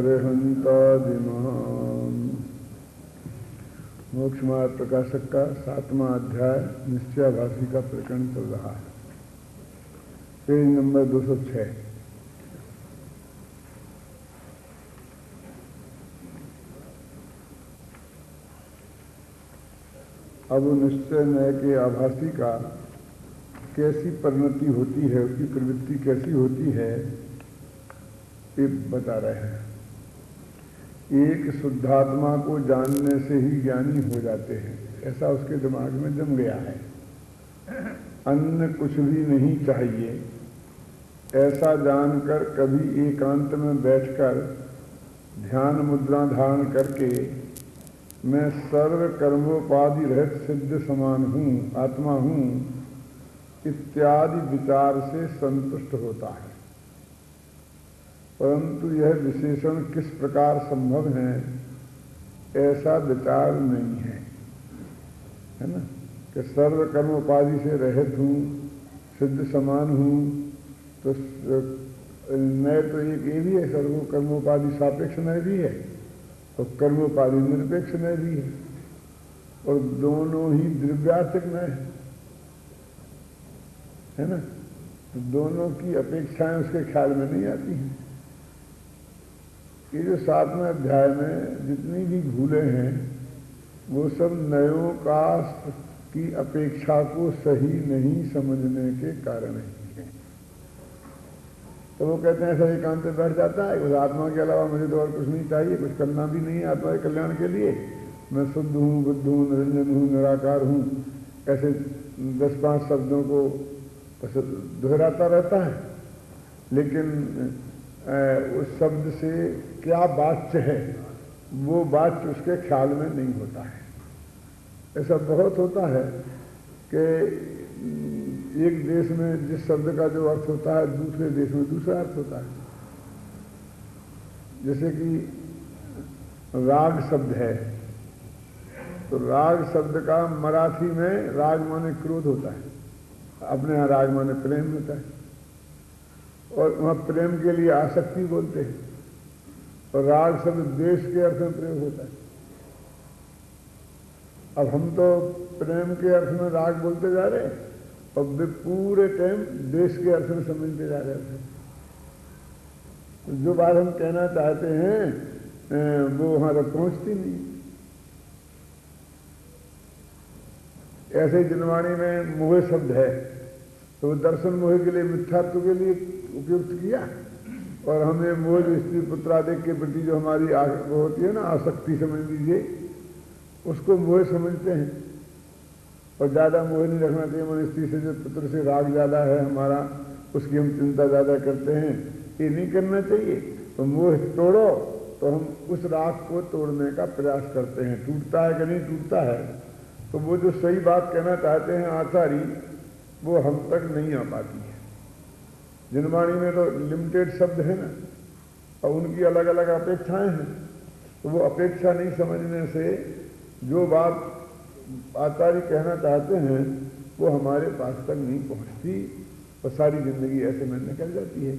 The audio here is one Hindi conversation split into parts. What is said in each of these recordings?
अरहंतादिमहान्। मोक्ष मार्ग प्रकाशक का 7वां अध्याय निश्चयाभासी का प्रकरण चल रहा है। Page number 206। अब निश्चय न्याय के आभासी का कैसी परिणति होती है, उसकी प्रवृत्ति कैसी होती है, ये बता रहे हैं। एक शुद्धात्मा को जानने से ही ज्ञानी हो जाते हैं, ऐसा उसके दिमाग में जम गया है। अन्य कुछ भी नहीं चाहिए, ऐसा जानकर कभी एकांत में बैठकर ध्यान मुद्रा धारण करके मैं सर्व कर्मोपाधि रहित सिद्ध समान हूँ, आत्मा हूँ इत्यादि विचार से संतुष्ट होता है। परंतु यह विशेषण किस प्रकार संभव है, ऐसा विचार नहीं है, है ना, कि सर्व कर्मोपाधि से रहित हूँ, सिद्ध समान हूँ। तो न्याय तो एक ये भी है, सर्व कर्मोपाधि सापेक्ष न्याय भी है और कर्मोपाधि निरपेक्ष न्याय भी है, और दोनों ही द्रव्यार्थिक न्याय है ना। तो दोनों की अपेक्षाएं उसके ख्याल में नहीं आती हैं। ये जो 7वें अध्याय में जितनी भी भूलें हैं वो सब नयों का की अपेक्षा को सही नहीं समझने के कारण ही है। तो वो कहते हैं ऐसा एकांत में बैठ जाता है, उस आत्मा के अलावा मुझे तो और कुछ नहीं चाहिए, कुछ करना भी नहीं है आत्मा के कल्याण के लिए। मैं शुद्ध हूँ, बुद्ध हूँ, निरंजन हूँ, निराकार हूँ, ऐसे 10-5 शब्दों को दोहराता रहता है, लेकिन उस शब्द से क्या वाच्य है वो वाच्य उसके ख्याल में नहीं होता है। ऐसा बहुत होता है कि एक देश में जिस शब्द का जो अर्थ होता है दूसरे देश में दूसरा अर्थ होता है। जैसे कि राग शब्द है, तो राग शब्द का मराठी में राग माने क्रोध होता है, अपने यहाँ राग माने प्रेम होता है, और वहाँ प्रेम के लिए आसक्ति बोलते हैं, और राग शब्द देश के अर्थ में प्रयोग होता है। अब हम तो प्रेम के अर्थ में राग बोलते जा रहे हैं और वे पूरे टाइम देश के अर्थ में समझते जा रहे थे। तो जो बात हम कहना चाहते हैं वो वहाँ तक पहुँचती नहीं। ऐसे ही जनवाणी में मोह शब्द है, तो वो दर्शन मोह के लिए, मिथ्यात्व के लिए उपयुक्त किया, और हमें मोह जो स्त्री पुत्र आदि के प्रति जो हमारी वो होती है ना, आसक्ति समझ लीजिए, उसको मोह समझते हैं। और ज़्यादा मोह नहीं रखना चाहिए, मन स्त्री से जो पुत्र से राग ज़्यादा है हमारा, उसकी हम चिंता ज़्यादा करते हैं, ये नहीं करना चाहिए। तो मोह तोड़ो, तो हम उस राग को तोड़ने का प्रयास करते हैं। टूटता है कि नहीं टूटता है, तो वो जो सही बात कहना चाहते हैं आचार्य, वो हम तक नहीं आ पाती है। जनवाणी में तो लिमिटेड शब्द है ना, और उनकी अलग अलग अपेक्षाएं हैं, तो वो अपेक्षा नहीं समझने से जो बात आचार्य कहना चाहते हैं वो हमारे पास तक नहीं पहुंचती, और सारी जिंदगी ऐसे में निकल जाती है।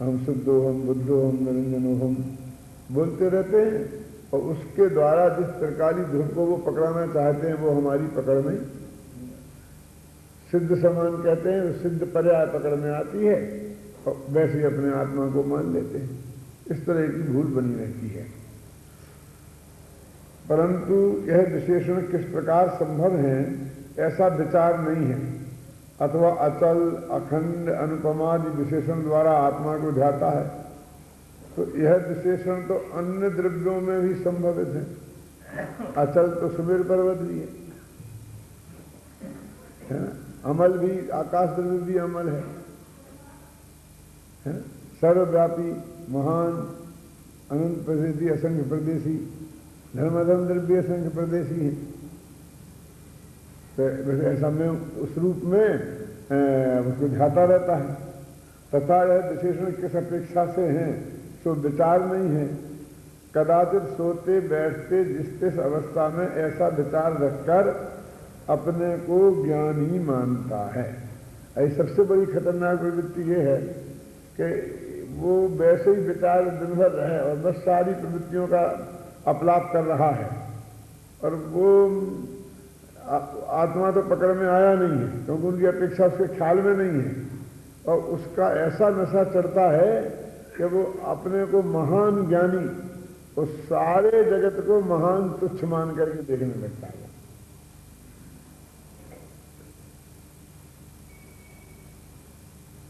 हम शुद्धो हम बुद्धो हम निरंजनो हम बोलते रहते हैं, और उसके द्वारा जिस प्रकार ध्रुव को वो पकड़ाना चाहते हैं वो हमारी पकड़ में, सिद्ध समान कहते हैं, सिद्ध पर्याय पकड़ में आती है, और वैसे अपने आत्मा को मान लेते हैं। इस तरह की भूल बनी रहती है। परंतु यह विशेषण किस प्रकार संभव है, ऐसा विचार नहीं है, अथवा अचल अखंड अनुपमादि विशेषण द्वारा आत्मा को ध्याता है। तो यह विशेषण तो अन्य द्रव्यों में भी संभवित है। अचल तो सुमेर पर्वत भी है ना, अमल भी, आकाश द्रव्य भी अमल है, सर्वव्यापी महान अनंत प्रदेशी असंख्य प्रदेशी, धर्मधर्म द्रव्य असंख्य प्रदेशी है। तो ऐसा में उस रूप में उसको ध्याता रहता है। तथा यह विशेषण किस अपेक्षा से हैं सो विचार नहीं है। कदाचित सोते बैठते जिस तिस अवस्था में ऐसा विचार रखकर अपने को ज्ञानी मानता है। ऐसी सबसे बड़ी खतरनाक प्रवृत्ति ये है कि वो वैसे ही विचार दिन भर रहे और बस सारी प्रवृत्तियों का अपलाप कर रहा है, और वो आत्मा तो पकड़ में आया नहीं है, क्योंकि उनकी अपेक्षा उसके ख्याल में नहीं है, और उसका ऐसा नशा चढ़ता है कि वो अपने को महान ज्ञानी और सारे जगत को महान तुच्छ मान करके देखने लगता है।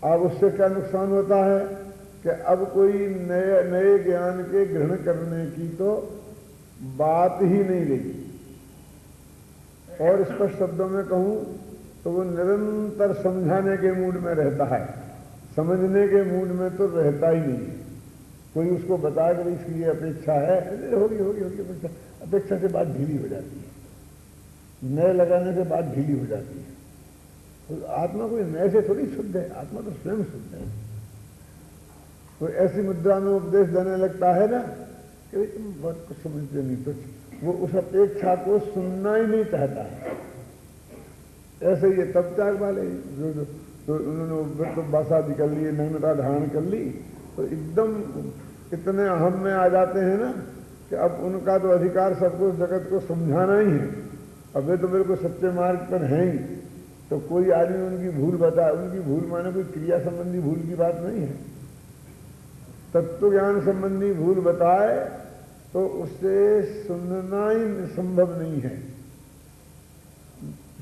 अब उससे क्या नुकसान होता है कि अब कोई नए ज्ञान के ग्रहण करने की तो बात ही नहीं रही, और स्पष्ट शब्दों में कहूं तो वो निरंतर समझाने के मूड में रहता है, समझने के मूड में तो रहता ही नहीं है। कोई उसको बताया कि इसकी ये अपेक्षा है, होगी अपेक्षा से बात ढीली हो जाती है, नए लगाने से बात ढीली हो जाती है। तो आत्मा कोई नए से थोड़ी शुद्ध है, आत्मा तो स्वयं शुद्ध है। कोई ऐसी मुद्रा में उपदेश देने लगता है ना कि तुम बहुत कुछ समझते नहीं, तो वो उस अपेक्षा को सुनना ही नहीं चाहता है। ऐसे ये तब त्याग वाले जो उन्होंने तो बासादी कर ली, नग्नता धारण कर ली, तो एकदम इतने अहम में आ जाते हैं ना कि अब उनका तो अधिकार सबको जगत को समझाना ही है। अब वे तो मेरे को सच्चे मार्ग पर हैं ही, तो कोई आदमी उनकी भूल बताए, उनकी भूल माने कोई क्रिया संबंधी भूल की बात नहीं है, तत्व ज्ञान संबंधी भूल बताए तो उससे सुनना ही संभव नहीं है।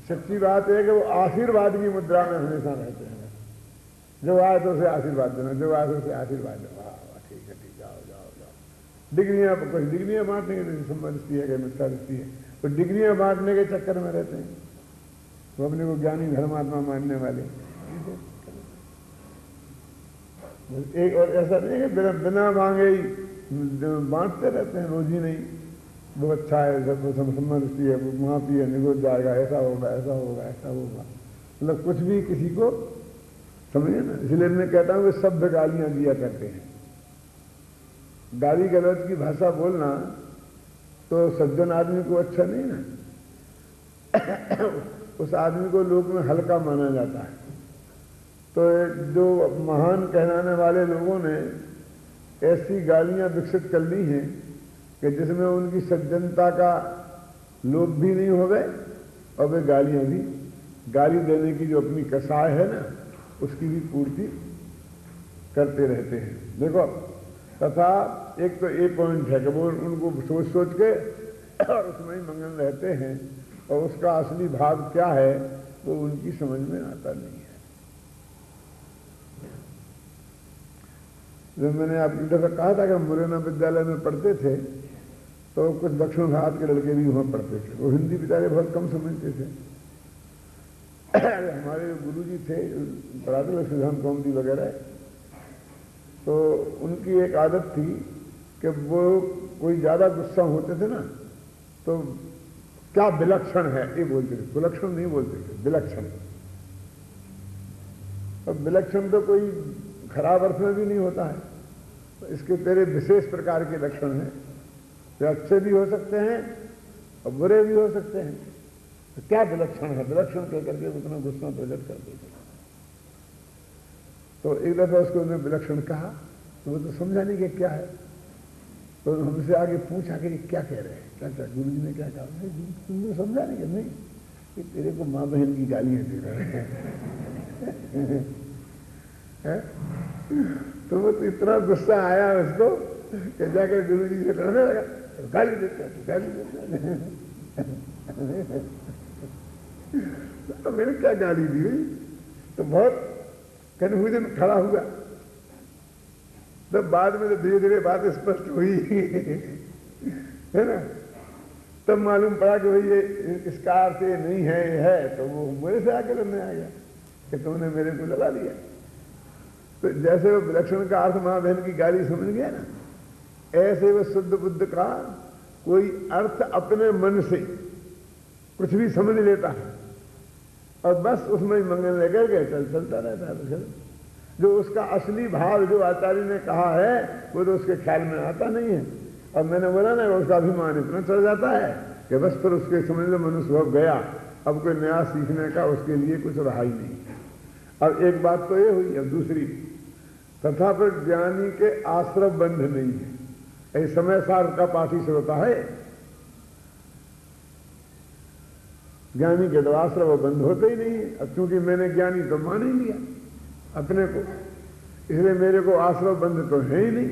सच्ची बात है कि वो आशीर्वाद की मुद्रा में हमेशा रहते हैं। जो आए तो उसे आशीर्वाद देना, जो आए तो उसे आशीर्वाद देना, वाह ठीक है, जाओ। डिग्रियां, कुछ डिग्रियां बांटने की संबंधी है कि मिथ्या दृष्टि है, तो डिग्रियां बांटने के चक्कर में रहते हैं, वो अपने को ज्ञानी धर्मात्मा मानने वाले। एक और ऐसा नहीं है बिना मांगे ही बांटते रहते हैं, रोज ही नहीं, वो अच्छा है, सब दृष्टि है, वो वहां पिए निगोद जाएगा, ऐसा होगा, ऐसा होगा, ऐसा होगा, मतलब कुछ भी किसी को समझे ना। इसलिए मैं कहता हूं कि सभ्य गालियां दिया करते हैं। गाली गलौज की भाषा बोलना तो सज्जन आदमी को अच्छा नहीं ना, उस आदमी को लोक में हल्का माना जाता है। तो जो महान कहलाने वाले लोगों ने ऐसी गालियां विकसित कर ली हैं कि जिसमें उनकी सज्जनता का लोभ भी नहीं हो गए, और वे गालियां भी, गाली देने की जो अपनी कसाय है ना, उसकी भी पूर्ति करते रहते हैं। देखो, तथा एक तो ये पॉइंट है कि वो उनको सोच सोच के और उसमें ही मगन रहते हैं, और उसका असली भाव क्या है वो उनकी समझ में आता नहीं है। जब मैंने आपकी दफा कहा था कि मुरैना विद्यालय में पढ़ते थे, तो कुछ दक्षिण भारत के लड़के भी वहां पढ़ते थे, वो हिंदी बेचारे बहुत कम समझते थे। हमारे गुरुजी थे पढ़ाते थे सिद्धांत कौमुदी वगैरह, तो उनकी एक आदत थी कि वो कोई ज्यादा गुस्सा होते थे ना, तो क्या विलक्षण है ये बोलते थे, विलक्षण नहीं बोलते थे, विलक्षण। और विलक्षण तो कोई खराब अर्थ में भी नहीं होता है, तो इसके तेरे विशेष प्रकार के लक्षण हैं, जो अच्छे भी हो सकते हैं और बुरे भी हो सकते हैं। तो क्या विलक्षण है, विलक्षण कहकर के उतना गुस्सा प्रकट कर देते। तो एक दफा उसको उन्होंने विलक्षण कहा, तो वो तो समझा नहीं कि क्या है, तो हमसे आगे पूछा कि क्या कह रहे हैं, क्या क्या गुरु जी ने क्या कहा। तुमने समझा नहीं कि नहीं, कि तेरे को माँ बहन की गालियां दे रहे हैं। तो वो तो इतना गुस्सा आया उसको कि जाकर गुरु जी से लड़ने लगा, तो गाली देता है, गाली देता है। तो मैंने क्या गाली दी हुई, तो बहुत कन्फ्यूजन खड़ा हुआ। तो बाद में तो धीरे धीरे बात स्पष्ट हुई है ना, तब मालूम पड़ा कि भाई ये इसका अर्थ ये नहीं है, ये है। तो वो मेरे से आके लड़ने आ गया कि तुमने मेरे को लगा दिया। तो जैसे वो विलक्षण का अर्थ मां बहन की गाली समझ गया ना, ऐसे वो शुद्ध बुद्ध का कोई अर्थ अपने मन से कुछ भी समझ लेता है और बस उसमें ही मंगन लेकर के चलता रहता है। जो उसका असली भाव जो आचार्य ने कहा है वो तो उसके ख्याल में आता नहीं है। और मैंने बोला ना, उसका अभिमान इतना चढ़ जाता है कि बस फिर उसके समझ लो मनुष्य हो गया, अब कोई नया सीखने का उसके लिए कुछ रहा ही नहीं। अब एक बात तो ये हुई, अब दूसरी तथा फिर ज्ञानी के आश्रय बंध नहीं है। ऐसे समय सार का पाठी श्रोता है, ज्ञानी के तो आश्रय वो बंद होते ही नहीं है। अब क्योंकि मैंने ज्ञानी तो मान ही लिया अपने को, इसलिए मेरे को आश्रय बंध तो है ही नहीं।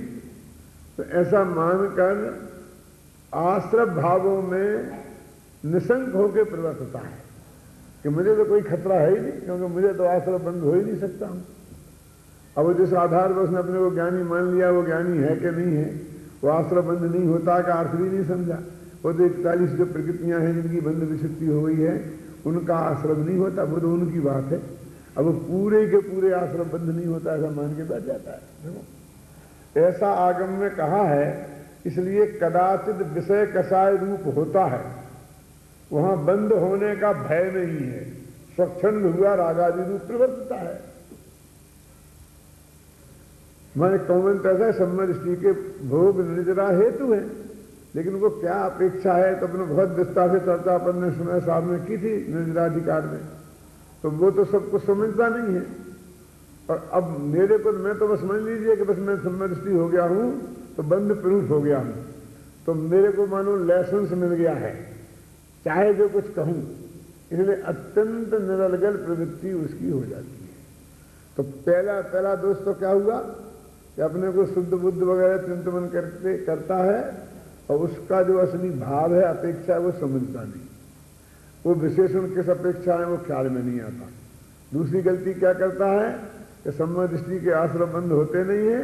तो ऐसा मानकर आश्रय भावों में निशंक होकर प्रवर्तता है कि मुझे तो कोई खतरा है ही नहीं, क्योंकि मुझे तो आश्रय बंद हो ही नहीं सकता हूं। अब जिस आधार पर उसने अपने को ज्ञानी मान लिया, वो ज्ञानी है कि नहीं है, वो आश्रय बंद नहीं होता का अर्थ भी नहीं समझा। वो तो 41 जो प्रकृतियां हैं जिनकी बंध विशुद्धि हो गई है, उनका आश्रय नहीं होता, वो तो उनकी बात है। अब वो पूरे के पूरे आश्रय बंध नहीं होता ऐसा मान के बैठ जाता है। देखो ऐसा आगम में कहा है, इसलिए कदाचित विषय कषाय रूप होता है, वहां बंद होने का भय नहीं है, स्वच्छंद हुआ रागादि रूप प्रवर्तता है। माने कौन ऐसा सम्मदृष्टि के भोग निर्जरा हेतु है, लेकिन वो क्या अपेक्षा है तो अपने बहुत विस्तार से चर्चा अपन ने सुना साहब ने की थी निर्जराधिकार में, तो वो तो सब कुछ समझता नहीं है। और अब मेरे को मैं तो बस समझ लीजिए कि बस मैं सम्मदृष्टि हो गया हूं तो बंद प्रूफ हो गया हूं, तो मेरे को मानो लाइसेंस मिल गया है, चाहे जो कुछ कहूं, इसलिए अत्यंत निरलगल प्रवृत्ति उसकी हो जाती है। तो पहला दोष तो क्या हुआ कि अपने को शुद्ध बुद्ध वगैरह चिंतन करता है और उसका जो असली भाव है, अपेक्षा है, वो समझता नहीं। वो विशेषण किस अपेक्षा है वो ख्याल में नहीं आता। दूसरी गलती क्या करता है कि सम्मदृष्टि के आश्रय बंद होते नहीं है,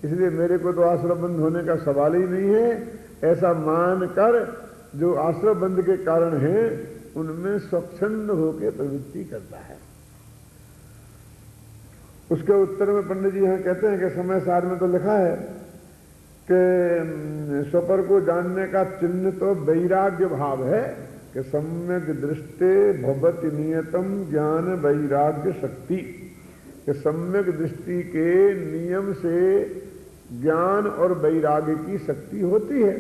इसलिए मेरे को तो आश्रय बंद होने का सवाल ही नहीं है, ऐसा मानकर जो आश्रय बंद के कारण है उनमें स्वच्छंद होकर प्रवृत्ति करता है। उसके उत्तर में पंडित जी यहां कहते हैं कि समय सार में तो लिखा है कि स्वपर को जानने का चिन्ह तो वैराग्य भाव है कि सम्यक दृष्टे भवति नियतम ज्ञान वैराग्य शक्ति, कि सम्यक दृष्टि के नियम से ज्ञान और वैराग्य की शक्ति होती है,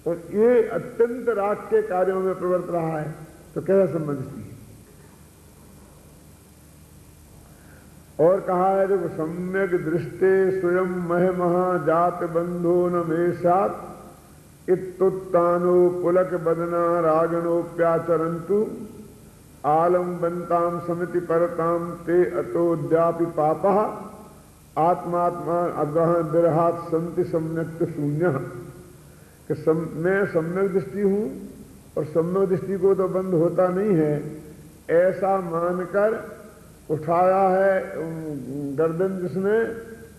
और ये अत्यंत राग के कार्यों में प्रवर्त रहा है, तो कैसा सम्यक दृष्टि है। और कहा है देखो, सम्यक दृष्टे स्वयं मह महाजात बंधो न मेषात इत्तुत्तानो पुलक बदना रागणोप्याचरंतु आलम्बंताम समिति परताम ते अतोद्यापि पापः आत्मात्मा अग्रहण विरहात संति सम्यक्त शून्य, कि मैं सम्यक दृष्टि हूं और सम्यक दृष्टि को तो बंद होता नहीं है, ऐसा मानकर उठाया है गर्दन जिसने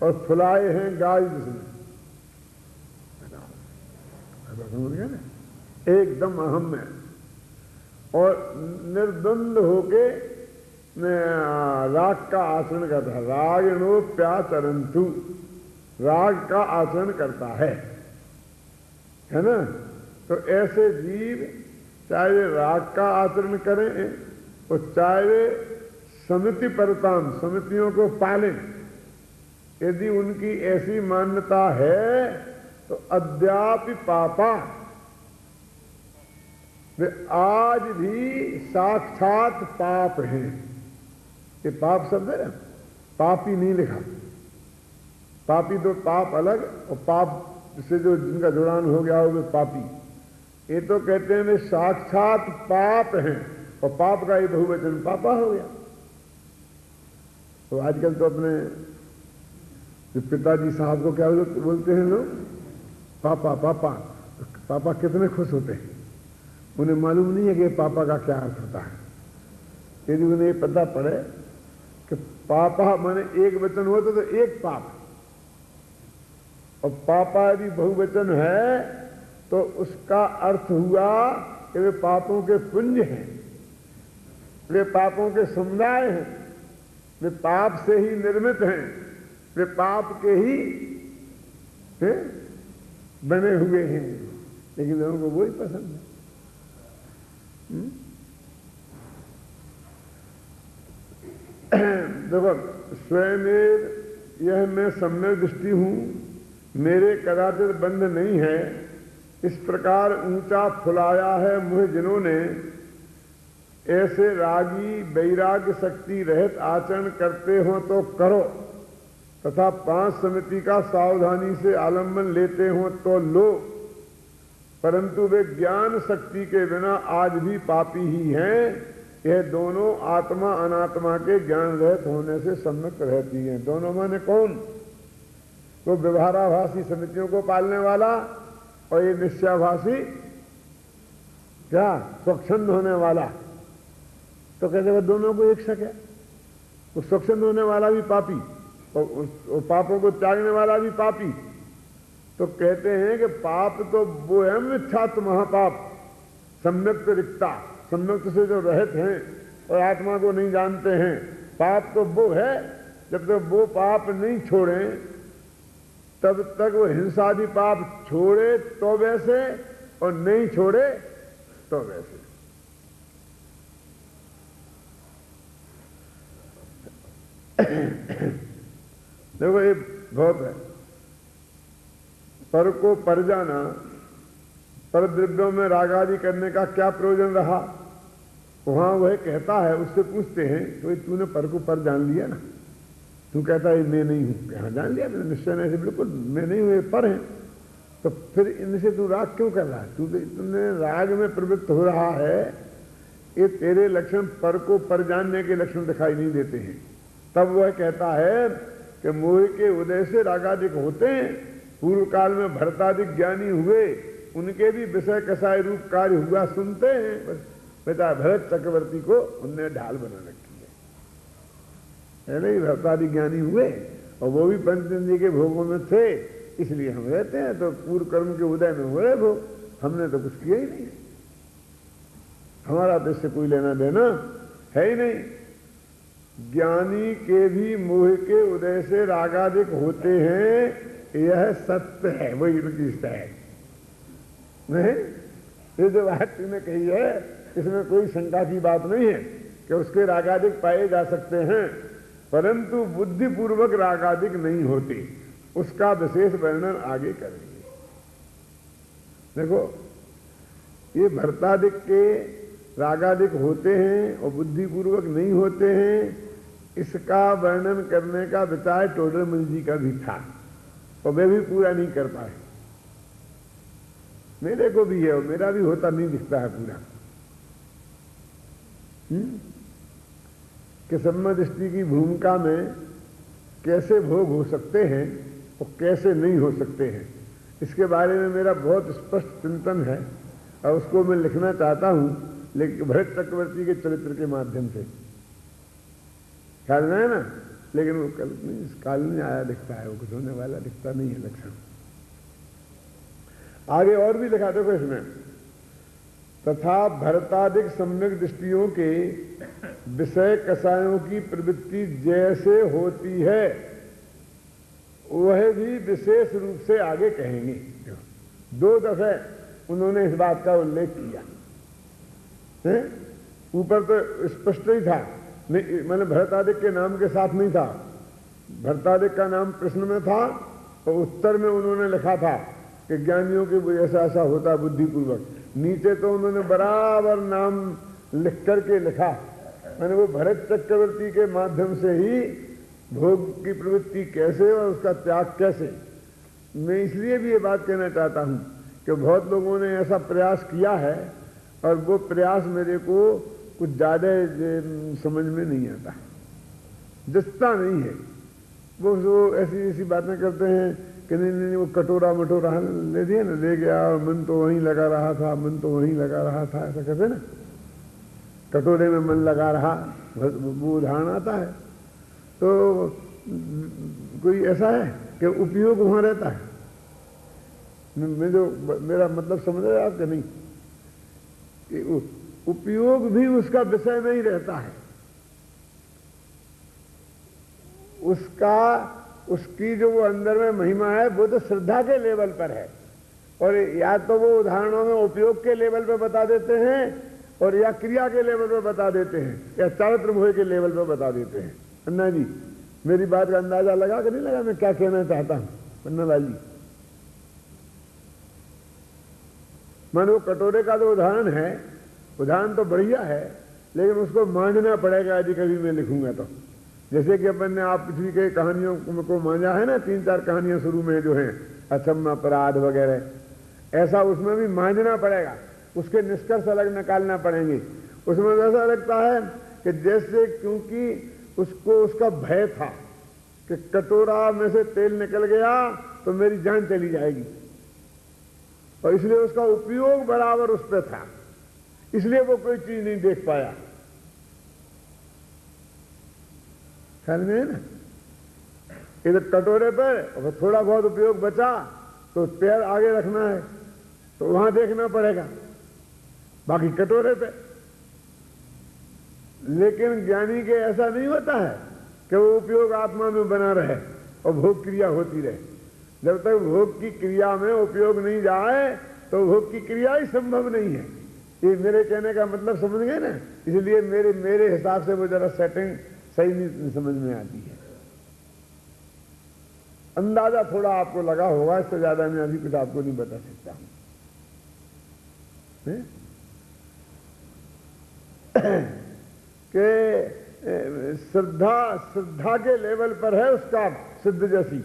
और फुलाए हैं गाय जिसने, एकदम अहम है, और निर्द्वंद होके राग का आचरण करता है। रागिणोप्याचरंतु, राग का आचरण करता है ना। तो ऐसे जीव चाहे वे राग का आचरण करें और चाहे वे समिति परताम, समितियों को पालें, यदि उनकी ऐसी मान्यता है तो अद्यापि पापा, वे आज भी साक्षात पाप हैं। ये पाप शब्द है ना, पापी नहीं लिखा, पापी तो पाप अलग और पाप से जो जिनका जुड़ान हो गया हो वे पापी। ये तो कहते हैं वे साक्षात पाप हैं, और पाप का ये बहुवचन पापा हो गया। तो आजकल तो अपने पिताजी साहब को क्या बोलते हैं लोग, पापा पापा। पापा कितने खुश होते हैं, उन्हें मालूम नहीं है कि पापा का क्या अर्थ होता है। यदि उन्हें पता पड़े कि पापा माने एक वचन हो तो एक पाप, और पापा यदि बहुवचन है तो उसका अर्थ हुआ कि वे पापों के पुंज हैं, वे पापों के समुदाय हैं, वे पाप से ही निर्मित हैं, वे पाप के ही बने हुए हैं। लेकिन लोगों को वही पसंद है। देखो, स्वयं यह मैं सम्यक दृष्टि हूं, मेरे कदाचित बंध नहीं है, इस प्रकार ऊंचा फुलाया है मुझे जिन्होंने, ऐसे रागी वैराग्य शक्ति रहित आचरण करते हो तो करो, तथा 5 समिति का सावधानी से आलम्बन लेते हो तो लो, परंतु वे ज्ञान शक्ति के बिना आज भी पापी ही हैं। यह दोनों आत्मा अनात्मा के ज्ञान रहित होने से सम्मुक्त रहती हैं। दोनों माने कौन? तो व्यवहाराभासी समितियों को पालने वाला और ये निश्चयाभासी क्या स्वच्छंद होने वाला। तो कहते हैं दोनों को एक शक है। वो स्वच्छंद होने वाला भी पापी और पापों को त्यागने वाला भी पापी। तो कहते हैं कि पाप तो वो है मिथ्यात्व महापाप, सम्यक्त रिक्ता, सम्यक्त से जो रहित हैं और आत्मा को नहीं जानते हैं। पाप तो वो है जब तक वो पाप नहीं छोड़ें तब तक वो हिंसादि पाप छोड़े तो वैसे और नहीं छोड़े तो वैसे। देखो ये बहुत है। पर को पर जाना, पर द्रव्यों में राग आदि करने का क्या प्रयोजन रहा? वहां वह कहता है, उससे पूछते हैं तो तूने पर को पर जान लिया ना? तू कहता है मैं नहीं हूं। कहां जान लिया मैंने? निश्चय नहीं से बिल्कुल मैं नहीं हूं, ये पर है। तो फिर इनसे तू राग क्यों कर रहा है? तूने राग में प्रवृत्त हो रहा है। ये तेरे लक्षण पर को पर जानने के लक्षण दिखाई नहीं देते हैं। तब वह कहता है कि मोह के उदय से रागादिक होते हैं। पूर्व काल में भरतादिक ज्ञानी हुए, उनके भी विषय कसाय रूप कार्य हुआ सुनते हैं। बेटा भरत चक्रवर्ती को उनने ढाल बना रखी है। पहले ही भरतादिक ज्ञानी हुए और वो भी पंचेंद्रिय के भोगों में थे, इसलिए हम रहते हैं। तो पूर्व कर्म के उदय में हो रहे भोग, हमने तो कुछ किया ही नहीं। हमारा तो इससे कोई लेना देना है ही नहीं। ज्ञानी के भी मोह के उदय से रागादिक होते हैं, यह सत्य है। वही उनकी है नहीं। ये जो बात तूने कही है इसमें कोई शंका की बात नहीं है कि उसके रागादिक पाए जा सकते हैं, परंतु बुद्धिपूर्वक रागादिक नहीं होते। उसका विशेष वर्णन आगे करेंगे। देखो ये भरतादिक के रागादिक होते हैं और बुद्धिपूर्वक नहीं होते हैं, इसका वर्णन करने का विचार टोडरमल जी का भी था और वे भी पूरा नहीं कर पाए। मेरे को भी है और मेरा भी होता नहीं दिखता है पूरा। कि सम्य दृष्टि की भूमिका में कैसे भोग हो सकते हैं और कैसे नहीं हो सकते हैं, इसके बारे में मेरा बहुत स्पष्ट चिंतन है और उसको मैं लिखना चाहता हूं, लेकिन भरत चक्रवर्ती के चरित्र के माध्यम से। ख्याल में है ना? लेकिन वो कल नहीं, इस काल में आया दिखता है, वो कुछ होने वाला दिखता नहीं है लक्षण। आगे और भी लिखा देखो इसमें, तथा भरतादिक सम्यक दृष्टियों के विषय कसायों की प्रवृत्ति जैसे होती है वह भी विशेष रूप से आगे कहेंगे। 2 दफे उन्होंने इस बात का उल्लेख किया। ऊपर तो स्पष्ट ही था, मैंने भरतादिक के नाम के साथ नहीं था। भरतादिक का नाम प्रश्न में था और उत्तर में उन्होंने लिखा था कि ज्ञानियों के ऐसा ऐसा होता बुद्धिपूर्वक। नीचे तो उन्होंने बराबर नाम लिख करके लिखा। मैंने वो भरत चक्रवर्ती के माध्यम से ही भोग की प्रवृत्ति कैसे और उसका त्याग कैसे। मैं इसलिए भी ये बात कहना चाहता हूं कि बहुत लोगों ने ऐसा प्रयास किया है और वो प्रयास मेरे को कुछ ज्यादा समझ में नहीं आता, जचता नहीं है। वो ऐसी ऐसी बातें करते हैं कि नहीं वो कटोरा मटोरा ले दिया ना, ले गया और मन तो वहीं लगा रहा था, मन तो वहीं लगा रहा था, ऐसा कहते ना, कटोरे में मन लगा रहा, वो उदाहरण आता है। तो कोई ऐसा है कि उपयोग वहां रहता है। मैं जो मेरा मतलब समझ रहे आप कि नहीं? उपयोग भी उसका विषय नहीं रहता है। उसकी जो वो अंदर में महिमा है वो तो श्रद्धा के लेवल पर है, और या तो वो उदाहरणों में उपयोग के लेवल पर बता देते हैं और या क्रिया के लेवल पर बता देते हैं या चारित्र मोह के लेवल पर बता देते हैं। पन्ना जी मेरी बात का अंदाजा लगा कि नहीं लगा मैं क्या कहना चाहता हूं? पन्ना लाल जी, मानो वो कटोरे का जो उदाहरण है, उदाहरण तो बढ़िया है, लेकिन उसको मांझना पड़ेगा यदि कभी मैं लिखूंगा तो। जैसे कि अपन ने आप पृथ्वी के कहानियों को मांझा है ना, 3-4 कहानियां शुरू में जो हैं, अक्षम अपराध वगैरह, ऐसा उसमें भी मांझना पड़ेगा, उसके निष्कर्ष अलग निकालना पड़ेंगे। उसमें ऐसा लगता है कि जैसे क्योंकि उसको उसका भय था कि कटोरा में से तेल निकल गया तो मेरी जान चली जाएगी, और इसलिए उसका उपयोग बराबर उस पर था, इसलिए वो कोई चीज नहीं देख पाया। ख्याल में है ना? इधर कटोरे पर और थोड़ा बहुत उपयोग बचा तो पैर आगे रखना है तो वहां देखना पड़ेगा, बाकी कटोरे पे। लेकिन ज्ञानी के ऐसा नहीं होता है कि वो उपयोग आत्मा में बना रहे और भोग क्रिया होती रहे। जब तक भोग की क्रिया में उपयोग नहीं जाए तो भोग की क्रिया ही संभव नहीं है। ये मेरे कहने का मतलब समझ गए ना? इसलिए मेरे हिसाब से वो जरा सेटिंग सही नहीं समझ में आती है। अंदाजा थोड़ा आपको लगा होगा, इससे ज्यादा मैं अभी कुछ आपको नहीं बता सकता हूं। कि श्रद्धा के लेवल पर है उसका सिद्ध जैसी,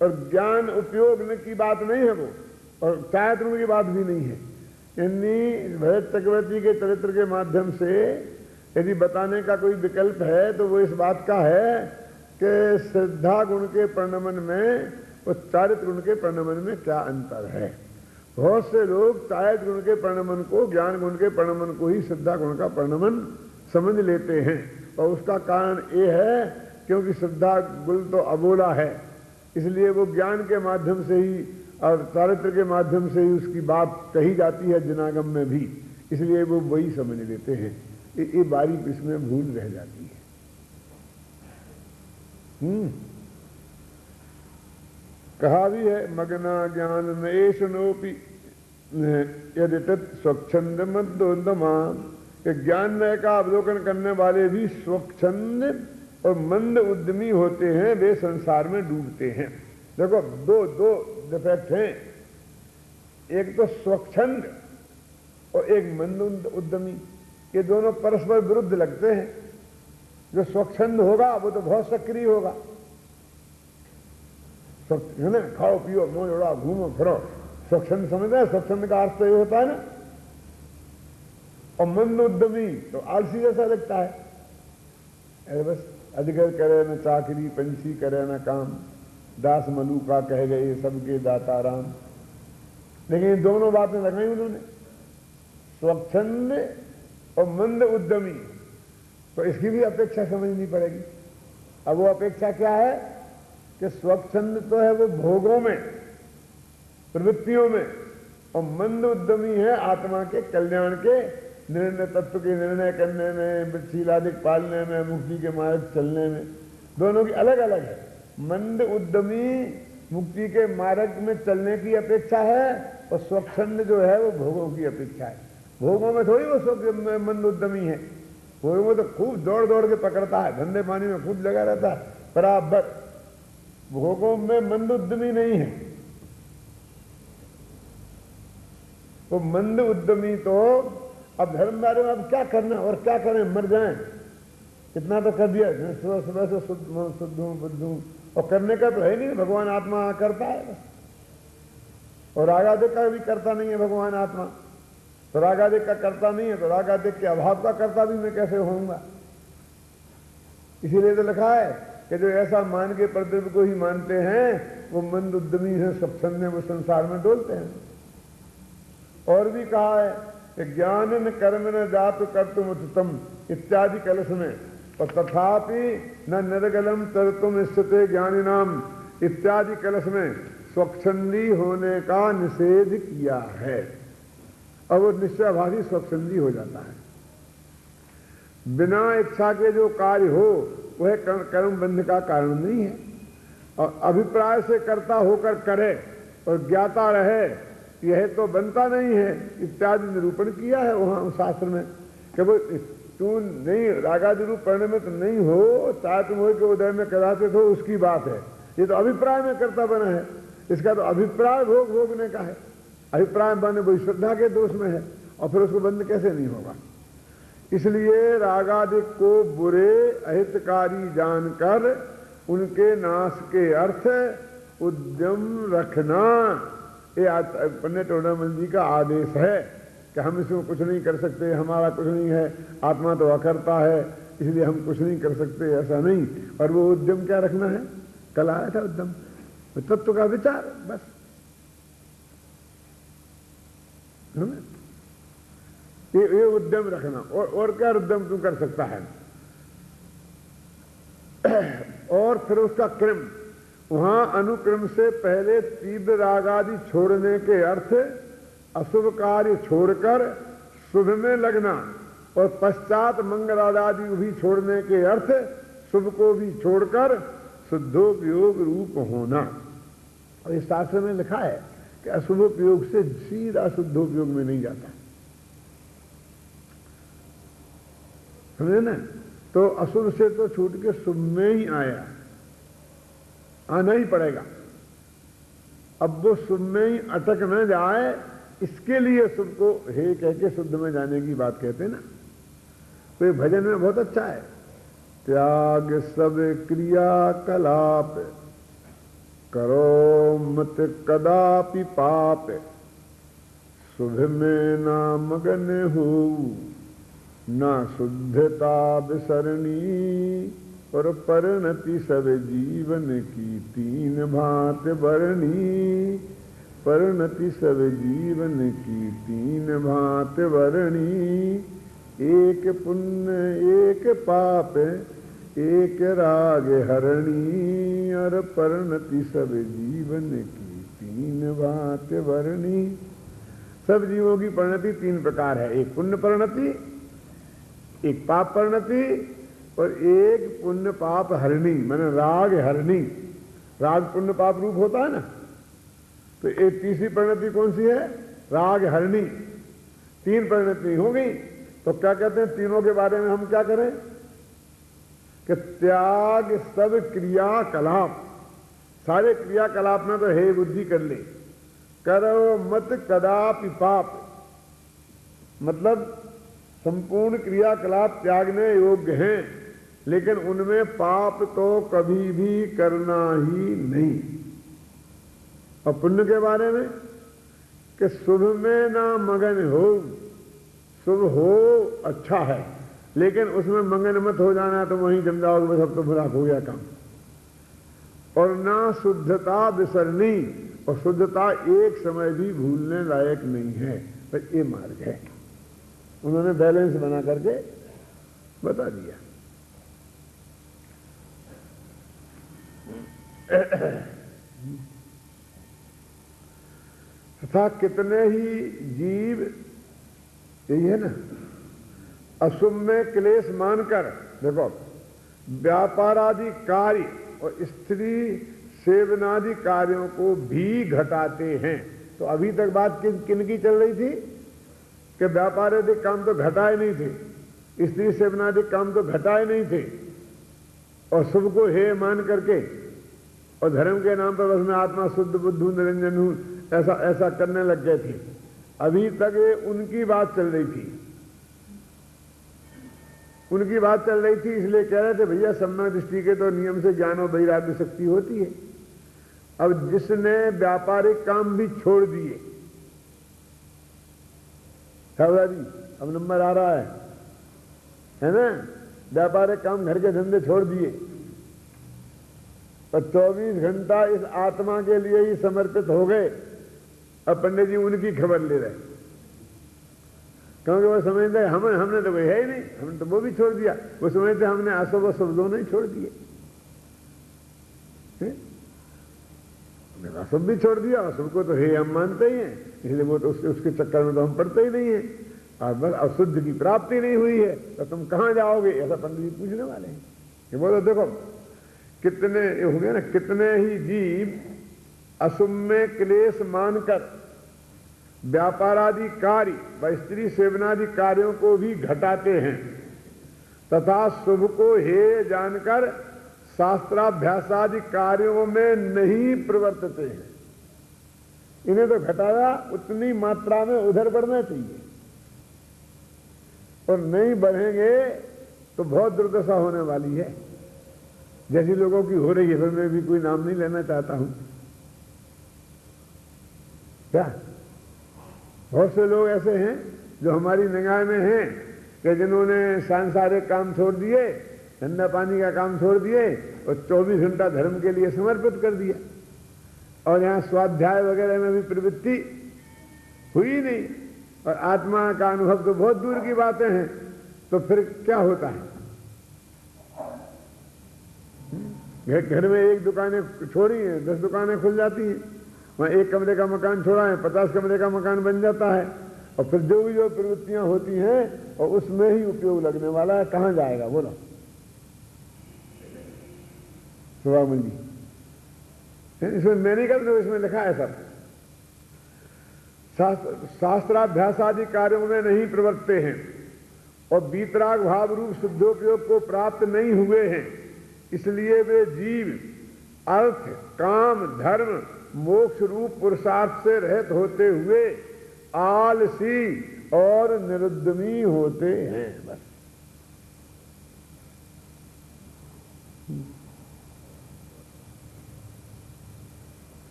और ज्ञान उपयोग की बात नहीं है वो, और चायत्र की बात भी नहीं है। यानी भरत चक्रवर्ती के चरित्र के माध्यम से यदि बताने का कोई विकल्प है तो वो इस बात का है कि श्रद्धा गुण के परिणमन में और चारित्र गुण के परिणमन में क्या अंतर है। बहुत से लोग चारित्र गुण के परिणमन को, ज्ञान गुण के परिणमन को ही श्रद्धा गुण का परिणमन समझ लेते हैं, और उसका कारण ये है क्योंकि श्रद्धा गुण तो अबोला है, इसलिए वो ज्ञान के माध्यम से ही और चारित्र के माध्यम से ही उसकी बात कही जाती है जनागम में भी, इसलिए वो वही समझ लेते हैं। ये बारीक इसमें भूल रह जाती है। कहा भी है मग्ना ज्ञान नएशनोपि यदि तत् स्वच्छंद मंदोदमा, ज्ञान का अवलोकन करने वाले भी स्वच्छंद और मंद उद्यमी होते हैं, वे संसार में डूबते हैं। देखो दो डिफेक्ट हैं, एक तो स्वच्छंद और एक मंद उद्यमी, ये दोनों परस्पर विरुद्ध लगते हैं। जो स्वच्छंद होगा वो तो बहुत सक्रिय होगा, है ना, खाओ पियो मौज उड़ाओ घूमो फिरो, स्वच्छंद समझते हैं। स्वच्छंद का अर्थ तो ये होता है ना। और मंद उद्यमी तो आलसी जैसा लगता है, अरे बस अधिकर करे न चाकरी, पंछी करे न काम, दास मलूका कह गए सबके दाता राम। लेकिन दोनों बातें लगाई उन्होंने, स्वच्छंद और मंद उद्यमी, तो इसकी भी अपेक्षा समझनी पड़ेगी। अब वो अपेक्षा क्या है कि स्वच्छंद तो है वो भोगों में, प्रवृत्तियों में, और मंद उद्यमी है आत्मा के कल्याण के निर्णय, तत्व के निर्णय करने में, वृक्षीलादिक पालने में, मुक्ति के मार्ग चलने में। दोनों की अलग अलग है। मंद उद्यमी मुक्ति के मार्ग में चलने की अपेक्षा है, और स्वच्छंद जो है वो भोगों की अपेक्षा है। भोगों में थोड़ी वो मंद उद्यमी है, भोगों में तो खूब दौड़ दौड़ के पकड़ता है, धंधे पानी में खूब लगा रहता है बराबर। भोगों में मंद उद्यमी नहीं है। तो मंद उद्यमी तो अब धर्म बारे में अब क्या करना और क्या करें, मर जाएं, इतना तो कर दिया, सुबह सुबह से शुद्ध हूं बुद्ध हूं, और करने का तो है नहीं। भगवान आत्मा करता है बस, और रागादिक का भी करता नहीं है भगवान आत्मा। तो रागादिक का करता नहीं है तो रागादिक के अभाव का करता भी मैं कैसे होऊंगा। इसीलिए तो लिखा है कि जो ऐसा मान के प्रतिद्वंद को ही मानते हैं वो मंद उद्यमी है, स्वच्छंद है, वो संसार में डोलते हैं। और भी कहा है कि ज्ञान न कर्म न जातु कर्तुम उचितम इत्यादि कलश में, और तथापि न निर्गलम तरतुम स्थिते ज्ञानी नाम इत्यादि कलश में स्वच्छंदी होने का निषेध किया है। और वो निश्चयभावी स्वच्छंदी हो जाता है। बिना इच्छा के जो कार्य हो वह कर्म बंध का कारण नहीं है, और अभिप्राय से कर्ता होकर करे और ज्ञाता रहे यह तो बनता नहीं है इत्यादि निरूपण किया है वहां शास्त्र में कि वो तू नहीं रागादि रूप परिणमित नहीं हो, चाहे तुम हो के उदय में कदाचित हो, उसकी बात है। ये तो अभिप्राय में कर्ता बना है, इसका तो अभिप्राय भोगने का है। अभिप्राय बने वही श्रद्धा के दोष में है, और फिर उसको बंद कैसे नहीं होगा। इसलिए रागादिक को बुरे अहितकारी जानकर उनके नाश के अर्थ उद्यम रखना, ये पंडित टोडामल जी का आदेश है कि हम इसमें कुछ नहीं कर सकते, हमारा कुछ नहीं है, आत्मा तो अकर्ता है, इसलिए हम कुछ नहीं कर सकते, ऐसा नहीं। और वो उद्यम क्या रखना है? कल आया था उद्यम, तत्व का विचार, बस। ये उद्यम रखना। और क्या उद्यम तू कर सकता है? और फिर उसका क्रम, वहां अनुक्रम से पहले तीव्र राग आदि छोड़ने के अर्थ अशुभ कार्य छोड़कर शुभ में लगना, और पश्चात मंगल आदि भी छोड़ने के अर्थ शुभ को भी छोड़कर शुद्धोपयोग रूप होना। और इस शास्त्र में लिखा है कि अशुभोपयोग से सीधा शुद्धोपयोग में नहीं जाता, समझे ना? तो अशुभ से तो छूट के शुभ में ही आया, आना ही पड़ेगा। अब वो शुभ में ही अटक न जाए, इसके लिए शुभ को हे कह के शुद्ध में जाने की बात कहते हैं ना। तो ये भजन में बहुत अच्छा है, त्याग सब क्रिया कलाप, करो मत कदापि पाप, शुभ में ना मगन हो, ना शुद्धता बिसरनी, और परिणति सब जीवन की तीन भांत बरनी, परिणति सब जीवन की तीन भांत बरनी, एक पुण्य एक पाप एक राग हरणी, और परिणति सब जीवन की तीन भांत बरनी। सब जीवों की परिणति तीन प्रकार है, एक पुण्य परिणति, एक पाप परिणति, और एक पुण्य पाप हरणी, माने राग हरणी। राग पुण्य पाप रूप होता है ना, तो एक तीसरी परिणति कौन सी है? राग हरणी। तीन परिणति हो गई, तो क्या कहते हैं तीनों के बारे में हम क्या करें कि त्याग सब क्रियाकलाप, सारे क्रियाकलाप में तो हे बुद्धि कर ले, करो मत कदापि पाप, मतलब संपूर्ण क्रियाकलाप त्यागने योग्य हैं, लेकिन उनमें पाप तो कभी भी करना ही नहीं। और पुण्य के बारे में कि शुभ में ना मगन हो, शुभ हो अच्छा है, लेकिन उसमें मगन मत हो जाना, तो वहीं जम जाओगे, बस अब तो बुरा हो गया काम। और ना शुद्धता बिसरनी, और शुद्धता एक समय भी भूलने लायक नहीं है, पर ये मार्ग है। उन्होंने बैलेंस बना करके बता दिया। तथा कितने ही जीव, यही है ना, अशुभ में क्लेश मानकर, देखो, व्यापार आदि कार्य और स्त्री सेवनादि कार्यों को भी घटाते हैं। तो अभी तक बात किन की चल रही थी कि व्यापार आदि काम तो घटाए नहीं थे, स्त्री सेवनादि काम तो घटाए नहीं थे, और शुभ को हे मान करके और धर्म के नाम पर बस मैं आत्मा शुद्ध बुद्धू निरंजन हूं, ऐसा करने लग गए थे। अभी तक ये उनकी बात चल रही थी, उनकी बात चल रही थी, इसलिए कह रहे थे भैया सम्यक दृष्टि के तो नियम से ज्ञान और वैराग्य शक्ति होती है। अब जिसने व्यापारिक काम भी छोड़ दिए, जी अब नंबर आ रहा है ना, व्यापारिक काम घर के धंधे छोड़ दिए और 24 घंटा इस आत्मा के लिए ही समर्पित हो गए। अब पंडित जी उनकी खबर ले रहे, क्योंकि वो समझते हैं हमने तो कोई है ही नहीं, हमने तो वो भी छोड़ दिया। वो समझते हमने अशुभ और शुभ दोनों ही छोड़ दिए, अशुभ भी छोड़ दिया, अशुभ को तो हे हम मानते ही हैं, इसलिए वो तो उसके चक्कर में तो हम पड़ते ही नहीं है। और बस अशुद्ध की प्राप्ति नहीं हुई है तो तुम कहां जाओगे, ऐसा पंडित जी पूछने वाले हैं। ये बोलो देखो कितने हो गया ना, कितने ही जीव अशुभ में क्लेश मानकर व्यापार आदि कार्य व स्त्री सेवनादि कार्यों को भी घटाते हैं, तथा शुभ को हे जानकर शास्त्राभ्यास आदि कार्यों में नहीं प्रवर्तते हैं। इन्हें तो घटाया उतनी मात्रा में उधर बढ़ना चाहिए, और नहीं बढ़ेंगे तो बहुत दुर्दशा होने वाली है, जैसी लोगों की हो रही है। फिर मैं भी कोई नाम नहीं लेना चाहता हूं। क्या बहुत से लोग ऐसे हैं जो हमारी निगाह में हैं कि जिन्होंने सांसारिक काम छोड़ दिए, धंधा पानी का काम छोड़ दिए और 24 घंटा धर्म के लिए समर्पित कर दिया, और यहाँ स्वाध्याय वगैरह में भी प्रवृत्ति हुई नहीं, और आत्मा का अनुभव तो बहुत दूर की बातें हैं। तो फिर क्या होता है? घर में एक दुकानें छोड़ी हैं, 10 दुकानें खुल जाती हैं, वहां 1 कमरे का मकान छोड़ा है, 50 कमरे का मकान बन जाता है, और फिर जो भी जो प्रवृत्तियां होती हैं और उसमें ही उपयोग लगने वाला है। कहां जाएगा बोलो सुभामन जी? इसमें मैं नहीं करता, इसमें लिखा है सब। शास्त्राभ्यास आदि कार्यों में नहीं प्रवर्तते हैं और बीतराग भाव रूप शुद्धोपयोग को प्राप्त नहीं हुए हैं, इसलिए वे जीव अर्थ, काम, धर्म, मोक्ष रूप पुरुषार्थ से रहित होते हुए आलसी और निरुद्यमी होते हैं। बस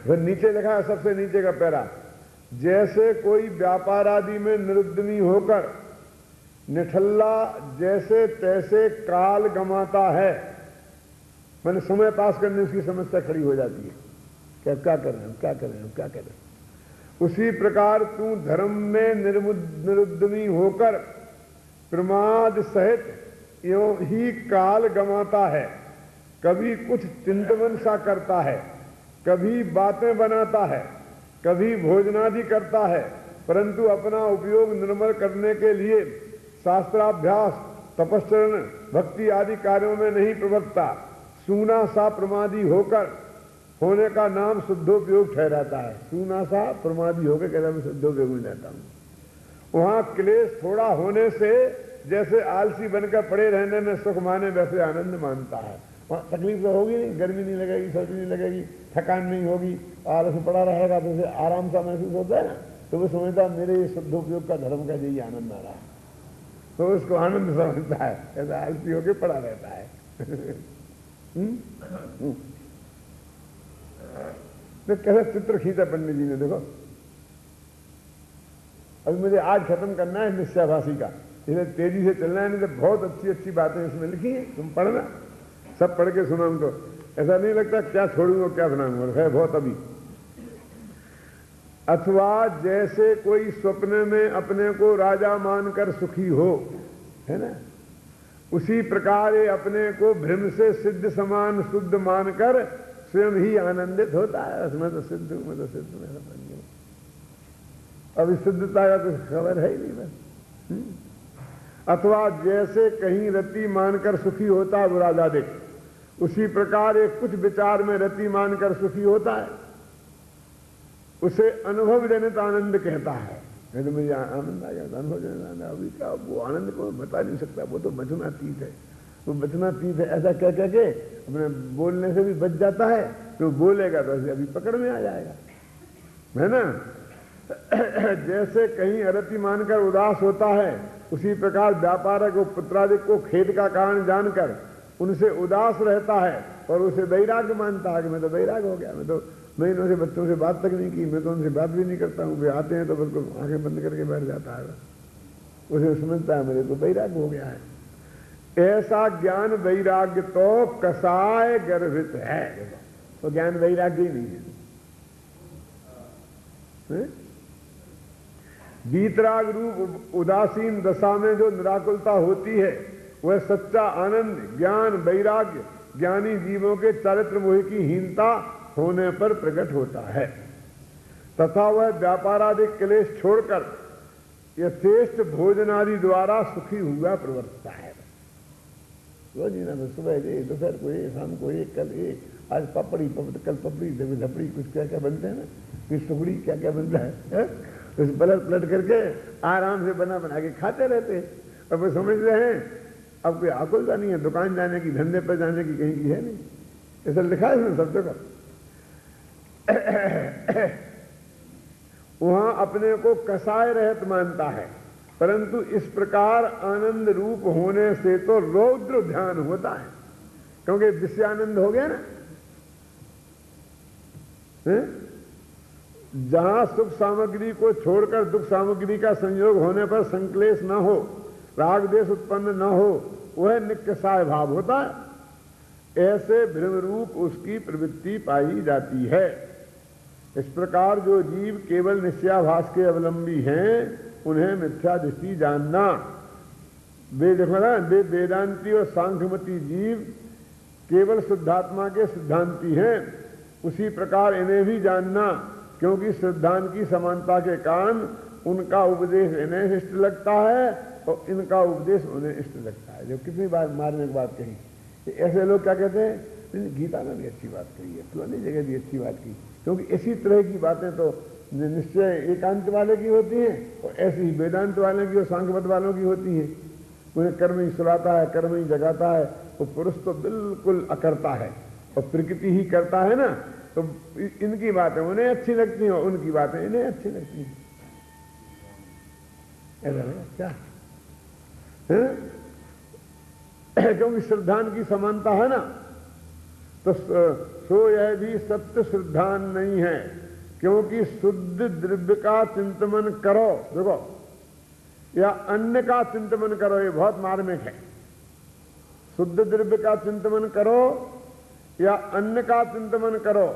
फिर नीचे लिखा है, सबसे नीचे का पैरा, जैसे कोई व्यापार आदि में निरुद्यमी होकर निठल्ला जैसे तैसे काल गमाता है, मैंने समय पास करने उसकी समस्या खड़ी हो जाती है, क्या कर रहे हैं, क्या कर रहे हैं, क्या कर रहे हैं। उसी प्रकार तू धर्म में निरुद्यमी होकर प्रमाद सहित यों ही काल गमाता है। कभी कुछ चिंतन सा करता है, कभी बातें बनाता है, कभी भोजनादि करता है, परंतु अपना उपयोग निर्मल करने के लिए शास्त्राभ्यास, तपस्चरण, भक्ति आदि कार्यों में नहीं प्रवर्तता। सूना सा प्रमादी होकर होने का नाम शुद्धोपयोग ठहराता है। सूना सा प्रमादी होकर कहता मैं शुद्धोपयोग में जाता हूं। वहां क्लेश थोड़ा होने से जैसे आलसी बनकर पड़े रहने में सुख माने, वैसे आनंद मानता है। वहां तकलीफ तो होगी नहीं, गर्मी नहीं लगेगी, सर्दी नहीं लगेगी, थकान नहीं होगी, आलस में पड़ा रहेगा तो उसे आराम सा महसूस होता है ना, तो वो समझता मेरे शुद्धोपयोग का धर्म का यही आनंद आ रहा है, तो उसको आनंद समझता है, ऐसा आलसी होकर पड़ा रहता है। तो कैसा चित्र खींचा पंडित जी ने, देखो अभी मुझे आज खत्म करना है निश्चयभाषी का, इसलिए तेजी से चलना है, नहीं तो बहुत अच्छी अच्छी बातें इसमें लिखी हैं, तुम पढ़ना, सब पढ़ के सुना उनको, ऐसा नहीं लगता क्या छोड़ूंगा क्या बनाऊंगा, है बहुत अभी। अथवा जैसे कोई स्वप्न में अपने को राजा मानकर सुखी हो, है ना, उसी प्रकार ये अपने को भ्रम से सिद्ध समान शुद्ध मानकर स्वयं ही आनंदित होता है। उसमें तो सिद्ध हूं, मैं तो सिद्ध मेरा बन गया, अभी सिद्धता का कुछ खबर है ही नहीं बस। अथवा जैसे कहीं रति मानकर सुखी होता है वो राजा देख, उसी प्रकार एक कुछ विचार में रति मानकर सुखी होता है, उसे अनुभव जनित आनंद कहता है। नहीं तो मुझे आनंद आ गया, अनुभव जनित आनंद, अभी क्या वो आनंद को बता नहीं सकता, वो तो बचनातीत है, वो बचनातीत है, ऐसा कह कह के अपने बोलने से भी बच जाता है, तो बोलेगा तो अभी पकड़ में आ जाएगा, है ना। जैसे कहीं अरति मानकर उदास होता है, उसी प्रकार व्यापारक को पुत्रादिक को खेद का कारण जानकर उनसे उदास रहता है और उसे वैराग्य मानता है कि मैं तो वैराग्य हो गया, मैं इनसे बच्चों से बात तक नहीं की, मैं तो उनसे बात भी नहीं करता हूँ, वे आते हैं तो बिल्कुल आंखें बंद करके बैठ जाता है, उसे समझता है मेरे तो वैराग्य हो गया है। ऐसा ज्ञान वैराग्य तो कसाय गर्भित है, तो ज्ञान वैराग्य ही नहीं है। वीतराग रूप उदासीन दशा में जो निराकुलता होती है वह सच्चा आनंद, ज्ञान, वैराग्य ज्ञानी जीवों के चारित्र मोह की हीनता होने पर प्रकट होता है, तथा वह व्यापारादि क्लेश छोड़कर यथेष्ट भोजनादि द्वारा सुखी हुआ प्रवर्तता है। रोज ही ना, सुबह ये, दोपहर को ये, शाम को ये, कल ये, आज पापड़ी, कल पपड़ी, धपड़ी, कुछ क्या क्या बनते हैं ना, कुछ टुकड़ी क्या क्या बनता है, उस पलट पलट करके आराम से बना बना के खाते रहते हैं। और वो समझ रहे हैं अब कोई आकुलता नहीं है दुकान जाने की, धंधे पर जाने की, कहीं की है नहीं, ऐसा लिखा है इसमें सब जगह। वहां अपने को कसाय रहित मानता है, परंतु इस प्रकार आनंद रूप होने से तो रौद्र ध्यान होता है, क्योंकि विषयानंद हो गया ना। जहां सुख सामग्री को छोड़कर दुख सामग्री का संयोग होने पर संक्लेश न हो, राग देश उत्पन्न न हो, वह निकसाय भाव होता है। ऐसे भ्रम रूप उसकी प्रवृत्ति पाई जाती है। इस प्रकार जो जीव केवल निश्चयाभास के अवलंबी हैं, उन्हें मिथ्या दृष्टि जानना। वे देखो ना, वे वेदांती और सांख्यमती जीव केवल शुद्धात्मा के सिद्धांती हैं। उसी प्रकार इन्हें भी जानना, क्योंकि सिद्धांत की समानता के कारण उनका उपदेश इन्हें इष्ट लगता है और इनका उपदेश उन्हें इष्ट लगता है। जो कितनी बार मारने की बात कही, ऐसे लोग क्या कहते हैं, गीता में भी अच्छी बात कही है, फलानी जगह भी अच्छी बात की, क्योंकि इसी तरह की बातें तो निश्चय एकांत वाले की होती हैं और ऐसी ही वेदांत वाले की और सांख्यमत वालों की होती हैं। उन्हें कर्म ही सुलाता है, कर्म ही जगाता है, वो पुरुष तो बिल्कुल अकर्ता है और प्रकृति ही करता है ना। तो इनकी बातें उन्हें अच्छी लगती हैं और उनकी बातें इन्हें अच्छी लगती हैं। ऐसा है क्या? क्योंकि श्रद्धान की समानता है ना, तो सो यह भी सत्य श्रद्धान नहीं है, क्योंकि शुद्ध द्रव्य का चिंतन करो, देखो, या अन्य का चिंतन करो, ये बहुत मार्मिक है। शुद्ध द्रव्य का चिंतन करो या अन्य का चिंतन करो,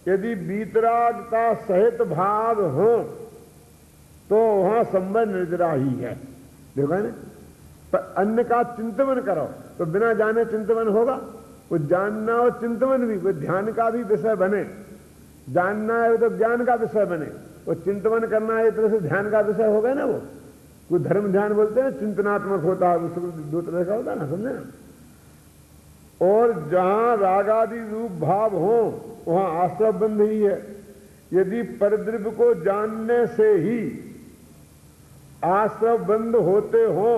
यदि वीतरागता सहित भाव हो तो वहां संबंध निर्जरा ही है। देखो है ना, पर अन्य का चिंतन करो तो बिना जाने चिंतन होगा। वो जानना और चिंतन भी, वो ध्यान का भी विषय बने। जानना है तो ज्ञान का विषय बने, वो चिंतन करना है एक तरह से ध्यान का विषय हो गया ना। वो कोई धर्म ध्यान बोलते हैं, चिंतनात्मक होता है, उसको दो तरह का होता है ना, समझे ना। और जहां रागादि रूप भाव हो वहां आश्रय बंध ही है। यदि परद्रव्य को जानने से ही आश्रय बंद होते हो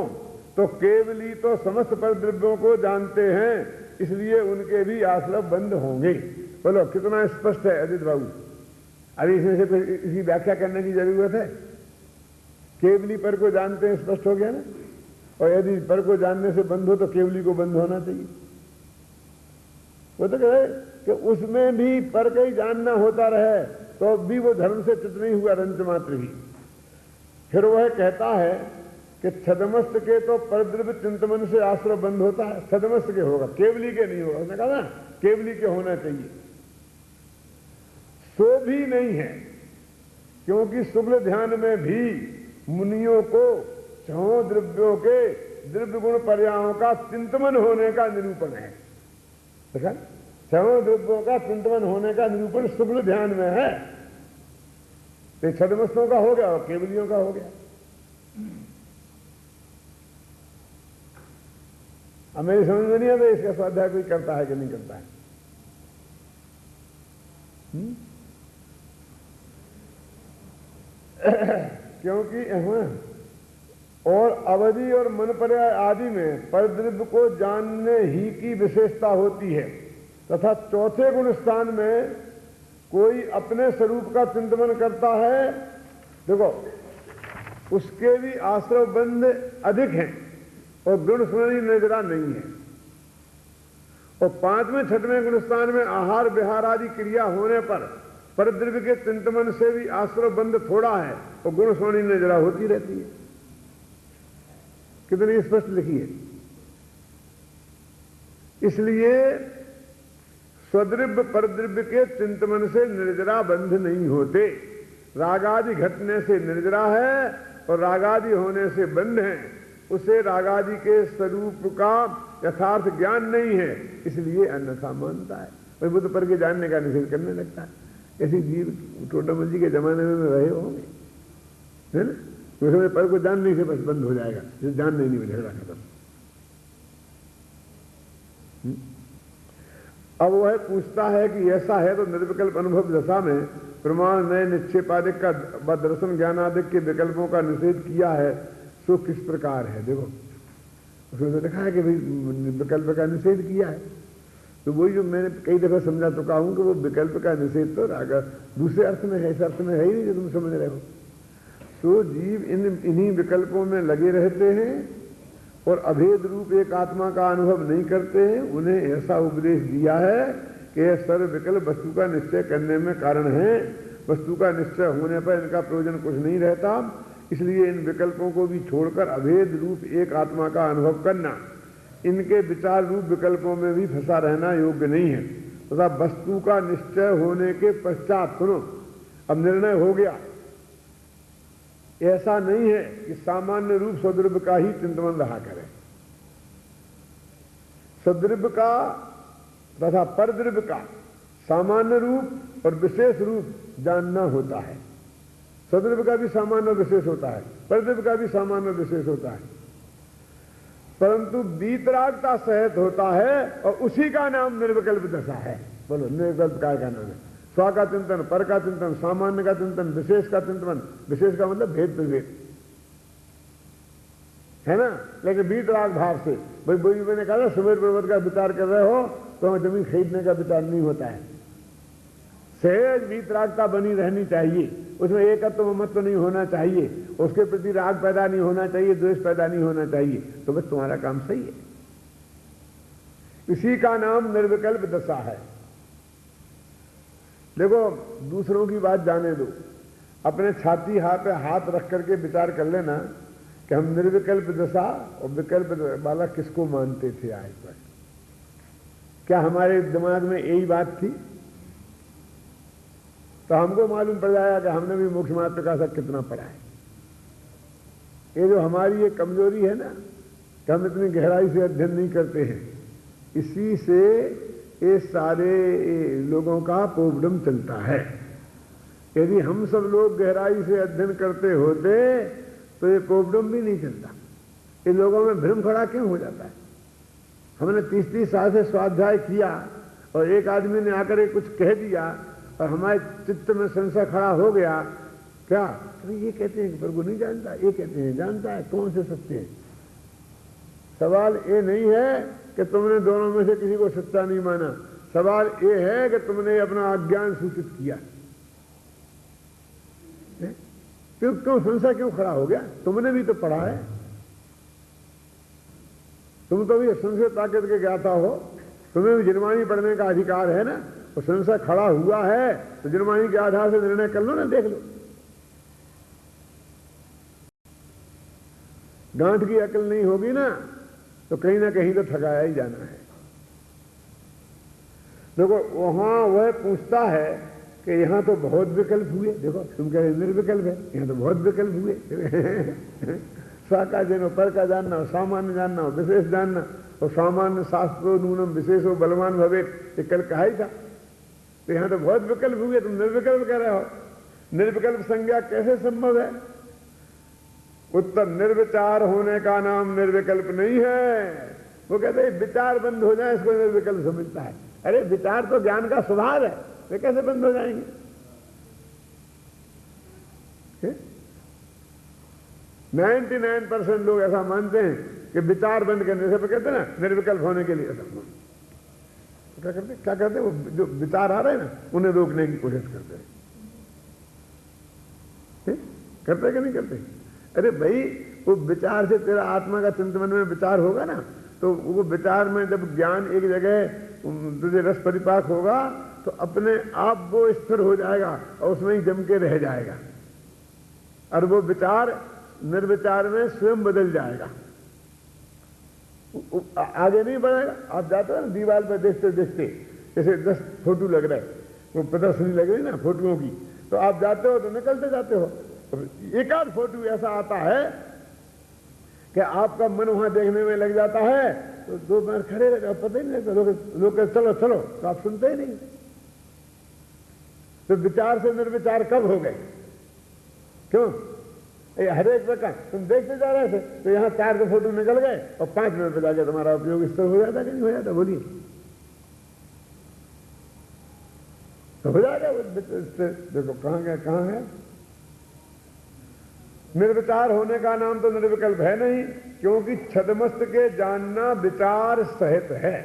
तो केवली तो समस्त परद्रव्यों को जानते हैं, इसलिए उनके भी आश्रय बंद होंगे। बोलो कितना स्पष्ट है अजित बाबू। अभी इसमें से इसकी व्याख्या करने की जरूरत है। केवली पर को जानते हैं, स्पष्ट हो गया ना। और यदि पर को जानने से बंद हो तो केवली को बंद होना चाहिए। वो तो कहे कि उसमें भी पर का ही जानना होता रहे तो भी वो धर्म से चित नहीं हुआ, रंच मात्र ही। फिर वह कहता है कि छदमस्त के तो परद्रव्य चिंतन से आश्रय बंद होता है, छदमस्त के होगा, केवली के नहीं होगा। उसने कहा ना केवली के होना चाहिए। सो भी नहीं है, क्योंकि शुक्ल ध्यान में भी मुनियों को छहों द्रव्यों के द्रव्य गुण पर्यायों का चिंतन होने का निरूपण है। देखा, छहों द्रव्यों का चिंतन होने का निरूपण शुक्ल ध्यान में है। तो छदमस्तों का हो गया और केवलियों का हो गया। अब मेरी समझ में नहीं आता इसका स्वाध्याय कोई करता है कि नहीं करता है। क्योंकि और अवधि और मन पर्याय आदि में परद्रव्य को जानने ही की विशेषता होती है, तथा चौथे गुण स्थान में कोई अपने स्वरूप का चिंतन करता है, देखो उसके भी आश्रय बंध अधिक हैं और गुण स्मृति निर्जरा नहीं है। और पांचवें छठवें गुण स्थान में आहार विहार आदि क्रिया होने पर परद्रव्य के चिंतन से भी आश्रय बंध थोड़ा है और गुण स्मृति निर्जरा होती रहती है। कितनी स्पष्ट लिखी है। इसलिए स्वद्रव्य परद्रव्य के चिंतन से निर्जरा बंध नहीं होते। रागादि घटने से निर्जरा है और रागादि होने से बंध है। उसे रागादि के स्वरूप का यथार्थ ज्ञान नहीं है, इसलिए अन्यथा मानता है। और बुद्ध पर के जानने का निषेध करने लगता है। ऐसी जीव टोटामल जी के जमाने में रहे होंगे, है ना। तो पर को जानने से बस बंद हो जाएगा, जानने नहीं मिलेगा खत्म। अब वह पूछता है कि ऐसा है तो निर्विकल्प अनुभव दशा में प्रमाण नए निक्षेपादिक का दर्शन ज्ञानादिक के विकल्पों का निषेध किया है, सो किस प्रकार है। देखो उसमें तो लिखा है कि भाई विकल्प का निषेध किया है। तो वही जो मैंने कई दफा समझा चुका हूं कि वो विकल्प का निषेध तो राग दूसरे अर्थ में है, इस अर्थ में है ही नहीं जो तुम समझ रहे हो। तो जीव इन्हीं विकल्पों में लगे रहते हैं और अभेद रूप एक आत्मा का अनुभव नहीं करते हैं। उन्हें ऐसा उपदेश दिया है कि यह सर्व विकल्प वस्तु का निश्चय करने में कारण है। वस्तु का निश्चय होने पर इनका प्रयोजन कुछ नहीं रहता, इसलिए इन विकल्पों को भी छोड़कर अभेद रूप एक आत्मा का अनुभव करना, इनके विचार रूप विकल्पों में भी फंसा रहना योग्य नहीं है। तथा वस्तु का निश्चय होने के पश्चात, सुनो, अब निर्णय हो गया, ऐसा नहीं है कि सामान्य रूप स्वद्रव्य का ही चिंतन रहा करे। सद्रव्य का तथा परद्रव्य का सामान्य रूप और विशेष रूप जानना होता है। सद्रव्य का भी सामान्य और विशेष होता है, परद्रव्य का भी सामान्य और विशेष होता है, परंतु वीतरागता सहित होता है और उसी का नाम निर्विकल्प दशा है। बोलो, निर्विकल्प काय का नाम है? स्व का चिंतन, पर का चिंतन, सामान्य का चिंतन, विशेष का चिंतन। विशेष का मतलब भेद विवेक है ना। लेकिन वीतराग भाव से, भाई वही मैंने कहा ना, सुमेर पर्वत का विचार कर रहे हो तो जमीन खरीदने का विचार नहीं होता है। सहज वीतरागता बनी रहनी चाहिए, उसमें एकत्व ममत्व नहीं होना चाहिए, उसके प्रति राग पैदा नहीं होना चाहिए, द्वेष पैदा नहीं होना चाहिए, तो बस तुम्हारा काम सही है। इसी का नाम निर्विकल्प दशा है। देखो, दूसरों की बात जाने दो, अपने छाती पे हाथ रख करके विचार कर लेना कि हम निर्विकल्प दशा और विकल्प वाला किसको मानते थे आज तक। क्या हमारे दिमाग में यही बात थी? तो हमको मालूम पड़ जाएगा कि हमने भी मोक्ष मार्ग का सब कितना पढ़ा है। ये जो हमारी ये कमजोरी है ना कि हम इतनी गहराई से अध्ययन नहीं करते हैं, इसी से ये सारे लोगों का पोपडम चलता है। यदि हम सब लोग गहराई से अध्ययन करते होते तो ये पोपडम भी नहीं चलता। ये लोगों में भ्रम खड़ा क्यों हो जाता है? हमने 30-30 साल से स्वाध्याय किया और एक आदमी ने आकर के कुछ कह दिया और हमारे चित्त में संशय खड़ा हो गया, क्या ये कहते हैं कि प्रभु नहीं जानता, ये कहते हैं जानता है, कौन से सत्य है? सवाल ये नहीं है कि तुमने दोनों में से किसी को सच्चा नहीं माना, सवाल ये है कि तुमने अपना अज्ञान सूचित किया। क्यों संशय क्यों खड़ा हो गया? तुमने भी तो पढ़ा है, तुम तो भी संशय ताकत के ज्ञाता हो, तुम्हें भी जिनवाणी पढ़ने का अधिकार है ना। तो संशय खड़ा हुआ है तो जिनवाणी के आधार से निर्णय कर लो ना, देख लो। गांठ की अकल नहीं होगी ना तो कहीं ना कहीं तो ठगाया ही जाना है। देखो, वहां वह पूछता है कि यहां तो बहुत विकल्प हुए, देखो तुम कह रहे निर्विकल्प है, यहां तो बहुत विकल्प हुए। स्व का जानो, पर का जानना, सामान्य जानना, विशेष जानना, और सामान्य शास्त्रो नूनम विशेषो बलवान भवे, ये कल कहा ही था। तो यहां तो बहुत विकल्प हुए, तुम निर्विकल्प कह रहे हो। निर्विकल्प संज्ञा कैसे संभव है? उत्तर, निर्विचार होने का नाम निर्विकल्प नहीं है। वो कहते हैं विचार बंद हो जाए इसको निर्विकल्प समझता है। अरे विचार तो ज्ञान का स्वभाव है, वे कैसे बंद हो जाएंगे? 99% लोग ऐसा मानते हैं कि विचार बंद करने से, कहते हैं ना निर्विकल्प होने के लिए, क्या करते हैं? वो जो विचार आ रहे हैं ना उन्हें रोकने की कोशिश करते हैं। करते कि नहीं करते? अरे भाई, वो विचार से तेरा आत्मा का चिंतन में विचार होगा ना, तो वो विचार में जब ज्ञान एक जगह तुझे रस परिपाक होगा तो अपने आप वो स्थिर हो जाएगा और उसमें ही जम के रह जाएगा, और वो विचार निर्विचार में स्वयं बदल जाएगा, आगे नहीं बढ़ेगा। आप जाते हो ना दीवार पर देखते देखते, जैसे 10 फोटो लग रहे, वो प्रदर्शनी लग रही ना फोटोओं की, तो आप जाते हो तो निकलते जाते हो, एक आध फोटो ऐसा आता है कि आपका मन वहां देखने में लग जाता है, तो 2 मिनट खड़े रह जाओ, पता ही नहीं लगता, लोग चलो चलो, तो आप सुनते ही नहीं। तो विचार से निर्विचार कब हो गए? क्यों? हर एक प्रकार तुम देखते जा रहे थे तो यहां 4 फोटो निकल गए और 5 मिनट पे जाके तुम्हारा उपयोग इस तरह हो जाता कि नहीं हो जाता? बोलिए, तो हो जाएगा। देखो कहां गया, कहां है? निर्विचार होने का नाम तो निर्विकल्प है नहीं, क्योंकि छदमस्त के जानना विचार सहित है।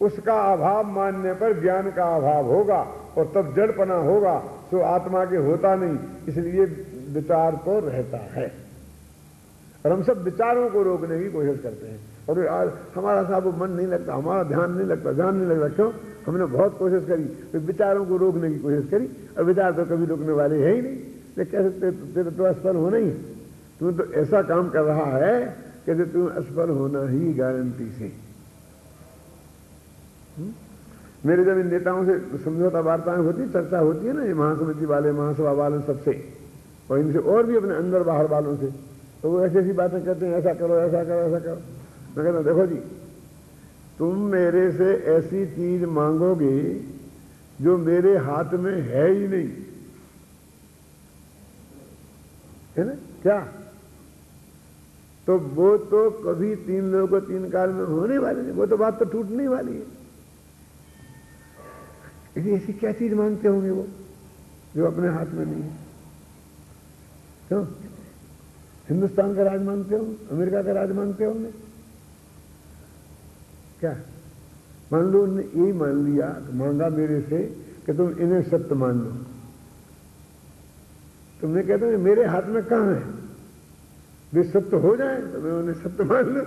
उसका अभाव मानने पर ज्ञान का अभाव होगा और तब जड़पना होगा, तो आत्मा के होता नहीं। इसलिए विचार तो रहता है और हम सब विचारों को रोकने की कोशिश करते हैं। और आज हमारा साहब मन नहीं लगता, हमारा ध्यान नहीं लगता, ध्यान नहीं लगता। क्यों? हमने बहुत कोशिश करी, तो विचारों को रोकने की कोशिश करी और विचार तो कभी रोकने वाले है ही नहीं। तो कैसे तेरे तो असफल होना ही है। तू तो ऐसा काम कर रहा है कि तू असफल होना ही गारंटी से। मेरे जब इन नेताओं से समझौता वार्ताएं होती, चर्चा होती है ना, ये महासमिति वाले, महासभा वाले, सबसे और इनसे और भी अपने अंदर बाहर वालों से, तो वो ऐसी ऐसी बातें कहते हैं, ऐसा करो, ऐसा करो, ऐसा करो। मैं कहता हूं देखो जी, तुम मेरे से ऐसी चीज मांगोगे जो मेरे हाथ में है ही नहीं, है ना? क्या? तो वो तो कभी तीन लोगों को तीन काल में होने वाली नहीं, वो तो बात तो टूटने वाली है। ऐसी क्या चीज मांगते होंगे वो जो अपने हाथ में नहीं है? क्यों? हिंदुस्तान का राज मांगते होंगे, अमेरिका का राज मांगते होंगे क्या? मान लो उन्होंने यही मान लिया, मांगा मेरे से कि तुम इन्हें सत्य मान लो। तुमने कहते हो मेरे हाथ में कहां है, वे सत्य हो जाए तो मैं उन्हें सत्य मान लू।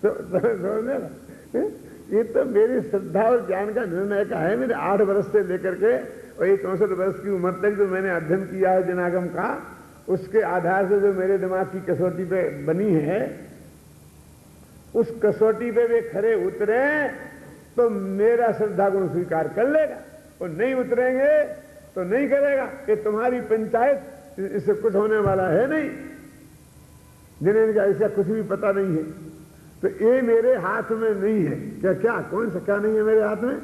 तो ये तो मेरी श्रद्धा और ज्ञान का निर्णय का है। मेरे 8 वर्ष से लेकर के और ये 64 वर्ष की उम्र तक जो मैंने अध्ययन किया है जनागम का, उसके आधार से जो मेरे दिमाग की कसौटी पे बनी है, उस कसौटी पे वे खरे उतरे तो मेरा श्रद्धा गुण स्वीकार कर लेगा, और नहीं उतरेंगे तो नहीं करेगा। ये तुम्हारी पंचायत, इससे कुछ होने वाला है नहीं। जिन्हें इनका ऐसा कुछ भी पता नहीं है, तो ये मेरे हाथ में नहीं है। क्या क्या कौन सा क्या नहीं है मेरे हाथ में?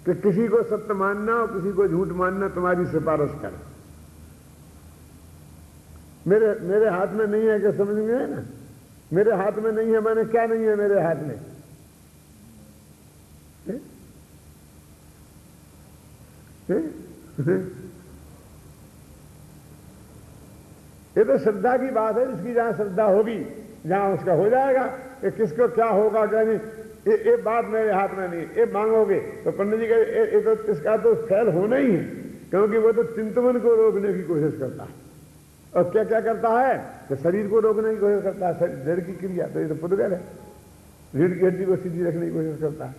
कि किसी को सत्य मानना और किसी को झूठ मानना तुम्हारी सिफारिश कर। मेरे हाथ में नहीं है, क्या समझ में है ना? मेरे हाथ में नहीं है माने क्या नहीं है मेरे हाथ में? ये तो श्रद्धा की बात है। जिसकी जहां श्रद्धा होगी जहां उसका हो जाएगा। कि किसको क्या होगा क्या नहीं, ये बात मेरे हाथ में नहीं। ये मांगोगे तो पंडित जी कहे तो इसका तो फैल होना ही है, क्योंकि वो तो चिंतन को रोकने की कोशिश करता है। और क्या क्या करता है? तो शरीर को रोकने की कोशिश करता है, जड़ की क्रिया। तो ये तो पुद्गल है। रीढ़ की हड्डी को सीधी रखने की कोशिश करता है,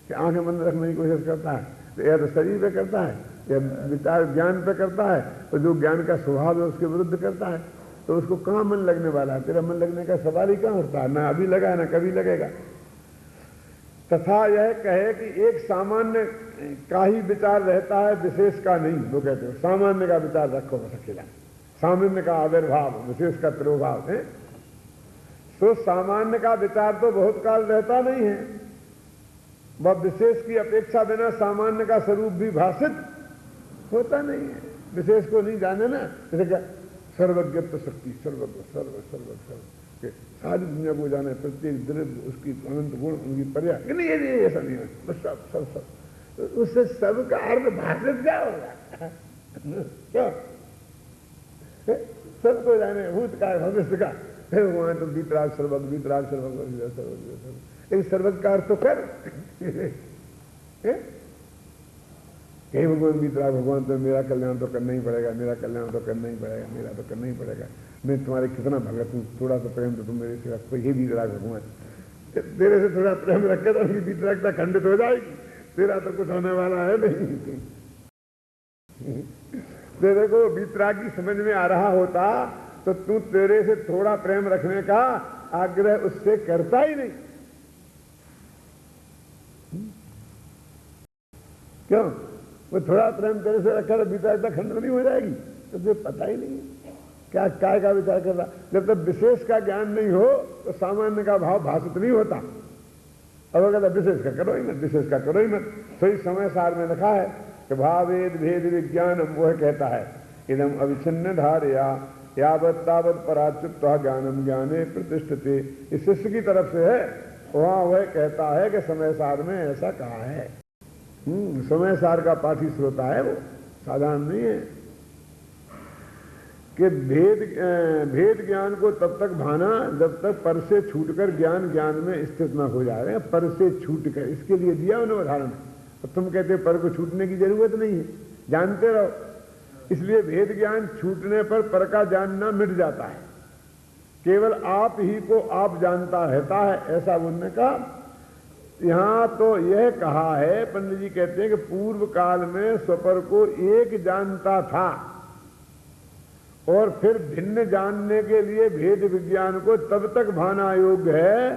कि आंखें बंद रखने की कोशिश करता है। तो या तो शरीर पे करता है या विचार ज्ञान पे करता है, तो जो ज्ञान का स्वभाव है उसके विरुद्ध करता है। तो उसको कहां मन लगने वाला है? तेरा मन लगने का सवाल ही कहां उठता है? ना अभी लगा है ना कभी लगेगा। तथा यह कहे कि एक सामान्य का ही विचार रहता है, विशेष का नहीं। वो कहते हो सामान्य का विचार रखो बस अकेला, सामान्य का आविर्भाव, विशेष का तिरोभाव है। तो सामान्य का विचार तो बहुत काल रहता नहीं है, वह विशेष की अपेक्षा बिना सामान्य का स्वरूप भी भाषित होता नहीं है। विशेष को नहीं जाने ना, जैसे क्या सर्वज्ञत्व शक्ति, सर्वज्ञ सर्व सर्व सर्व, सारी दुनिया को जाने, प्रत्येक द्रव्य उसकी अनंत गुण, उनकी पर्याय नहीं, ये ऐसा नहीं है। बस सब सब सब, तो उससे सब का अर्थ भाषित क्या होगा? क्या सबको जाने, भूत का भविष्य का, फिर वहां तो बीतराग सर्वज्ञ, बीतराग सर्वज्ञ, सर्वज्ञ एक सर्वज्ञ का अर्थ तो कर। कहीं भगवान बीतराग, भगवान तो मेरा कल्याण तो करना ही पड़ेगा, मेरा कल्याण तो करना ही पड़ेगा, मेरा तो करना ही पड़ेगा। मैं तुम्हारे कितना भगत हूँ, थोड़ा सा प्रेम तो तुम मेरे से रखो। ये बीतराग भगवान तेरे से थोड़ा प्रेम रखे तो उनकी बीतरागता खंडित हो जाएगी। तेरा तो कुछ होने वाला है नहीं। तेरे को बीतरागी समझ में आ रहा होता तो तू तेरे से थोड़ा प्रेम रखने का आग्रह उससे करता ही नहीं। क्यों? वो थोड़ा प्रेम तेरे से रखा तो बीतरागता खंडित नहीं हो जाएगी? तो तुझे पता ही नहीं क्या काय का विचार कर रहा। जब तक विशेष का ज्ञान नहीं हो तो सामान्य का भाव भाषित नहीं होता। अब अगर विशेष का करो ही मत, विशेष का करो ही मत। सही समय सार में लिखा है कि भावेद भेद विज्ञान, वह कहता है इदम अविच्छिन्न धारया यावत तावत पराच्युत ज्ञानम ज्ञाने प्रतिष्ठते। इस शिष्य की तरफ से है, वहां वह कहता है कि समय सार में ऐसा कहा है। समय सार का पाठी श्रोता है, वो साधारण नहीं है। कि भेद ज्ञान को तब तक भाना जब तक पर से छूटकर ज्ञान ज्ञान में स्थित न हो जाए। पर से छूटकर, इसके लिए दिया उन्होंने उदाहरण। तो तुम कहते हो पर को छूटने की जरूरत नहीं है, जानते रहो। इसलिए भेद ज्ञान छूटने पर का जानना मिट जाता है, केवल आप ही को आप जानता रहता है, ऐसा उन्होंने कहा। यहां तो यह कहा है, पंडित जी कहते हैं कि पूर्व काल में स्वपर को एक जानता था और फिर भिन्न जानने के लिए भेद विज्ञान को तब तक भाना योग्य है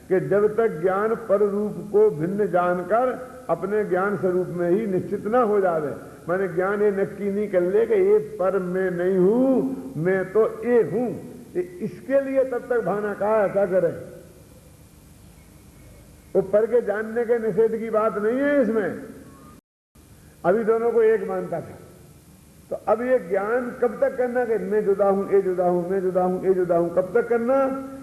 कि जब तक ज्ञान पर रूप को भिन्न जानकर अपने ज्ञान स्वरूप में ही निश्चित न हो जावे। माने ज्ञान ये नक्की नहीं कर ले कि ये पर मैं नहीं हूं, मैं तो ये हूं। इसके लिए तब तक भाना कहा, ऐसा करें। वो पर के जानने के निषेध की बात नहीं है इसमें। अभी दोनों को एक मानता था, तो अब ये ज्ञान कब तक करना कि मैं जुदा हूं, ये जुदा हूं, मैं जुदा हूं, ये जुदा हूं। कब तक करना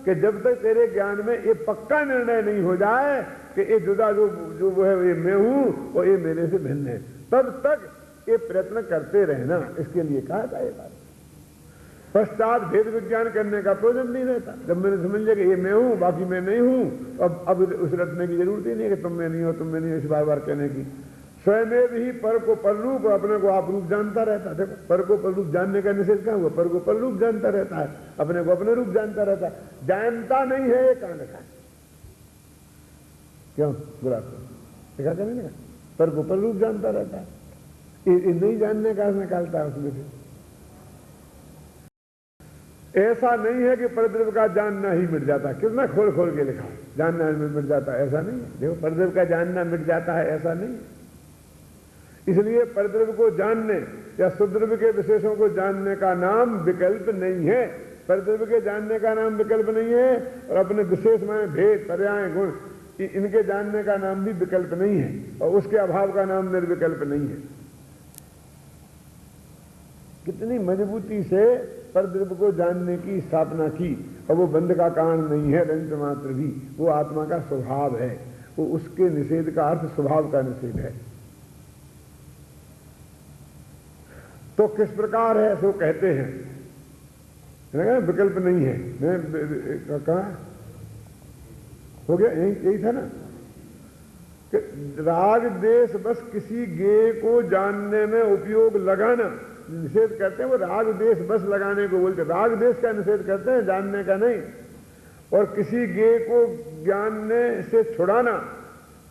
कि जब तक तेरे ज्ञान में ये पक्का निर्णय नहीं हो जाए कि ये जुदा जो वो है ये मैं हूं और ये मेरे से भिन्न है, तब तक ये प्रयत्न करते रहना। इसके लिए कहा था ये बात। पश्चात भेद विज्ञान करने का प्रयोजन नहीं रहता। जब मैंने समझ लिया कि ये मैं हूं, बाकी मैं नहीं हूं, अब उस रटने की जरूरत ही नहीं है कि तुम मैं नहीं हो, तुम मैं नहीं हो, इस बार बार कहने की। स्वयं ही पर को पररूप और अपने को आप रूप जानता रहता है। देखो, पर को पररूप जानने का निषेध कहां हुआ? पर को पररूप जानता रहता है, अपने को अपने रूप जानता रहता है। जानता नहीं है ये कांड का। क्यों बुरा देखा क्या नहीं? पर को पररूप जानता रहता है, ये नहीं जानने का निकालता है उसमें से। ऐसा नहीं है कि परद्रव्य का जानना ही मिट जाता। कितना खोल खोल के लिखा, जानना मिट जाता है, ऐसा नहीं है। देखो, परद्रव्य का जानना मिट जाता है, ऐसा नहीं है। इसलिए परद्रव्य को जानने या सुद्रव्य के विशेषों को जानने का नाम विकल्प नहीं है। परद्रव्य के जानने का नाम विकल्प नहीं है, और अपने विशेष में भेद, पर्याय, गुण, इनके जानने का नाम भी विकल्प नहीं है, और उसके अभाव का नाम निर्विकल्प नहीं है। कितनी मजबूती से परद्रव्य को जानने की स्थापना की, और वो बंध का कारण नहीं है रंच मात्र भी, वो आत्मा का स्वभाव है। वो उसके निषेध का अर्थ स्वभाव का निषेध है। तो किस प्रकार है सो कहते हैं, विकल्प नहीं है। मैं कहा हो गया, यही था ना कि राग देश बस किसी गेय को जानने में उपयोग लगाना निषेध करते हैं। वो राग देश बस लगाने को बोलते, राग देश का निषेध करते हैं, जानने का नहीं। और किसी गेय को जानने से छुड़ाना,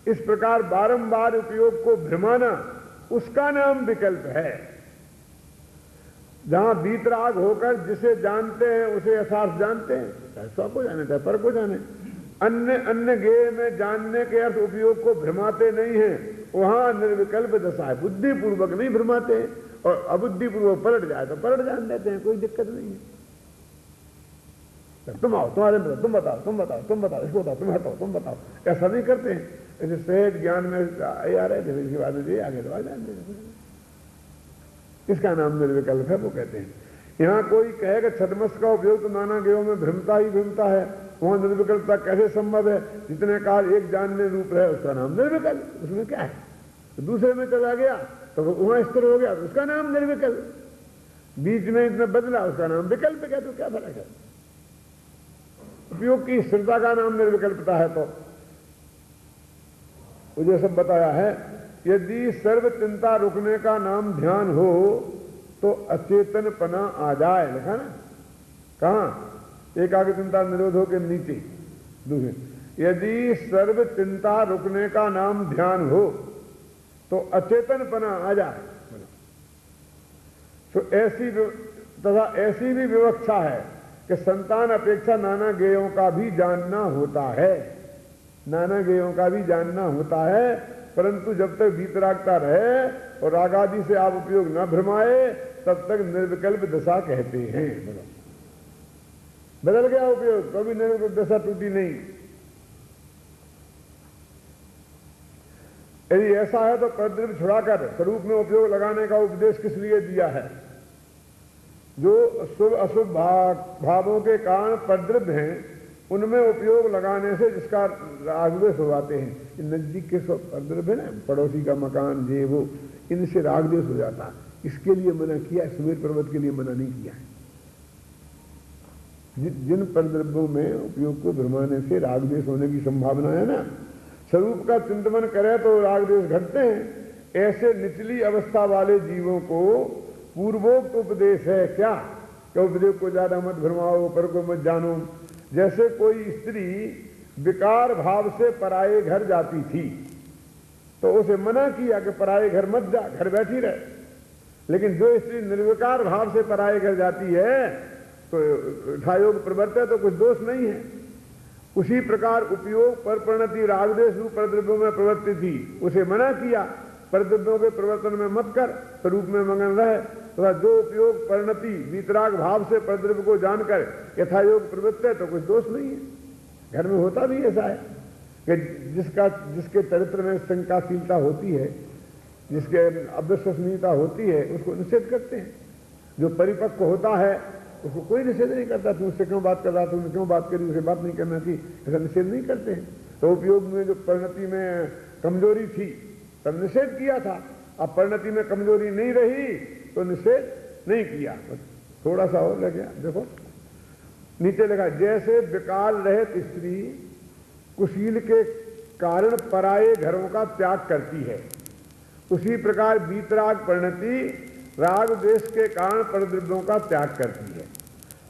इस प्रकार बारंबार उपयोग को भ्रमाना, उसका नाम विकल्प है। जहां बीतराग होकर जिसे जानते हैं उसे यथार्थ जानते हैं, चाहे स्व को जाने चाहे पर को जाने। अन्य अन्य गेय में जानने के अर्थ उपयोग को भ्रमाते नहीं है, वहां निर्विकल्प दशा है। बुद्धिपूर्वक नहीं भ्रमाते हैं, और अबुद्धिपूर्वक पलट जाए तो पलट जान देते हैं, कोई दिक्कत नहीं है। तुम आओ, तुम्हारे में तुम बताओ, तुम बताओ, तुम बताओ, इसको बताओ, तुम हटाओ, तुम बताओ, ऐसा नहीं करते हैं। ऐसे सहज ज्ञान में आ रहे थे, इसके बाद में आगे तो आ जाते। इसका नाम निर्विकल्प है, वो कहते हैं। यहां कोई कहेगा छदमस का उपयोग तो नाना गेयों में भ्रमता ही भ्रमता है, वहां निर्विकल्पता कैसे संभव है? जितने काल एक जानने रूप है उसका नाम निर्विकल्प। उसमें क्या है? तो दूसरे में चला गया तो वहां स्थिर हो गया, तो उसका नाम निर्विकल्प। बीच में इतना बदला, उसका नाम विकल्प है। तो क्या फर्क है? उपयोग की स्थिरता का नाम निर्विकल्पता है। तो मुझे सब बताया है। यदि सर्व चिंता रुकने का नाम ध्यान हो तो अचेतनपना आ जाए, लिखा ना कहां? एकाग्र चिंता निरोधों के नीचे दूसरे, यदि सर्व चिंता रुकने का नाम ध्यान हो तो अचेतनपना आ जाए। तो ऐसी भी विवक्षा है कि संतान अपेक्षा नाना गेयों का भी जानना होता है। नाना गेयों का भी जानना होता है, परंतु जब तक वीतरागता रहे और रागादि से आप उपयोग न भ्रमाए, तब तक निर्विकल्प दशा कहते हैं। बदल गया उपयोग, कभी निर्विकल्प दशा टूटी नहीं। यदि ऐसा है तो परद्रव्य छुड़ाकर स्वरूप में उपयोग लगाने का उपदेश किस लिए दिया है? जो शुभ अशुभ भावों के कारण परद्रव्य हैं, उनमें उपयोग लगाने से जिसका रागद्वेष हो जाते हैं। नजदीक के परद्रव्य है ना, पड़ोसी का मकान, ये वो, इनसे रागद्वेष हो जाता। इसके लिए मना किया, सुमेर पर्वत के लिए मना नहीं किया है। जिन परद्रव्यों में उपयोग को भ्रमाने से राग द्वेष होने की संभावना है ना, स्वरूप का चिंतन करे तो राग द्वेष घटते हैं। ऐसे निचली अवस्था वाले जीवों को पूर्वोक्त उपदेश है क्या, कि उपदेश को ज्यादा मत भ्रमाओ, पर को मत जानो। जैसे कोई स्त्री विकार भाव से पराये घर जाती थी तो उसे मना किया कि पराये घर मत जा, घर बैठी रहे। लेकिन जो स्त्री निर्विकार भाव से पराये घर जाती है तो यथायोग प्रवर्त है, तो कुछ दोष नहीं है। उसी प्रकार उपयोग पर परिणति रागद्वेष रूप परद्रव्यों में प्रवृत्ति थी, उसे मना किया परद्रव्यों के प्रवर्तन में मत कर, स्वरूप में मगन रहे। तथा जो उपयोग परिणति वीतराग भाव से परद्रव्य को जानकर यथायोग प्रवृत्त है तो कुछ दोष नहीं है। घर में होता भी ऐसा है कि जिसके चरित्र में शंकाशीलता होती है, जिसके अविश्वसनीयता होती है, उसको निषेध करते हैं। जो परिपक्व होता है उसको कोई निषेध नहीं करता, तुम उससे क्यों बात कर रहा, तुमने क्यों बात करी, उसे बात नहीं करना चाहिए, ऐसा निषेध नहीं करते हैं। तो उपयोग में जो परिणति में कमजोरी थी तब निषेध किया था, अब परिणति में कमजोरी नहीं रही तो निषेध नहीं किया। थोड़ा सा और लग गया, देखो नीचे लिखा, जैसे विकार रहित स्त्री कुशील के कारण पराये घरों का त्याग करती है, उसी प्रकार वीतराग परिणति राग द्वेष के कारण परद्रव्यों का त्याग करती है।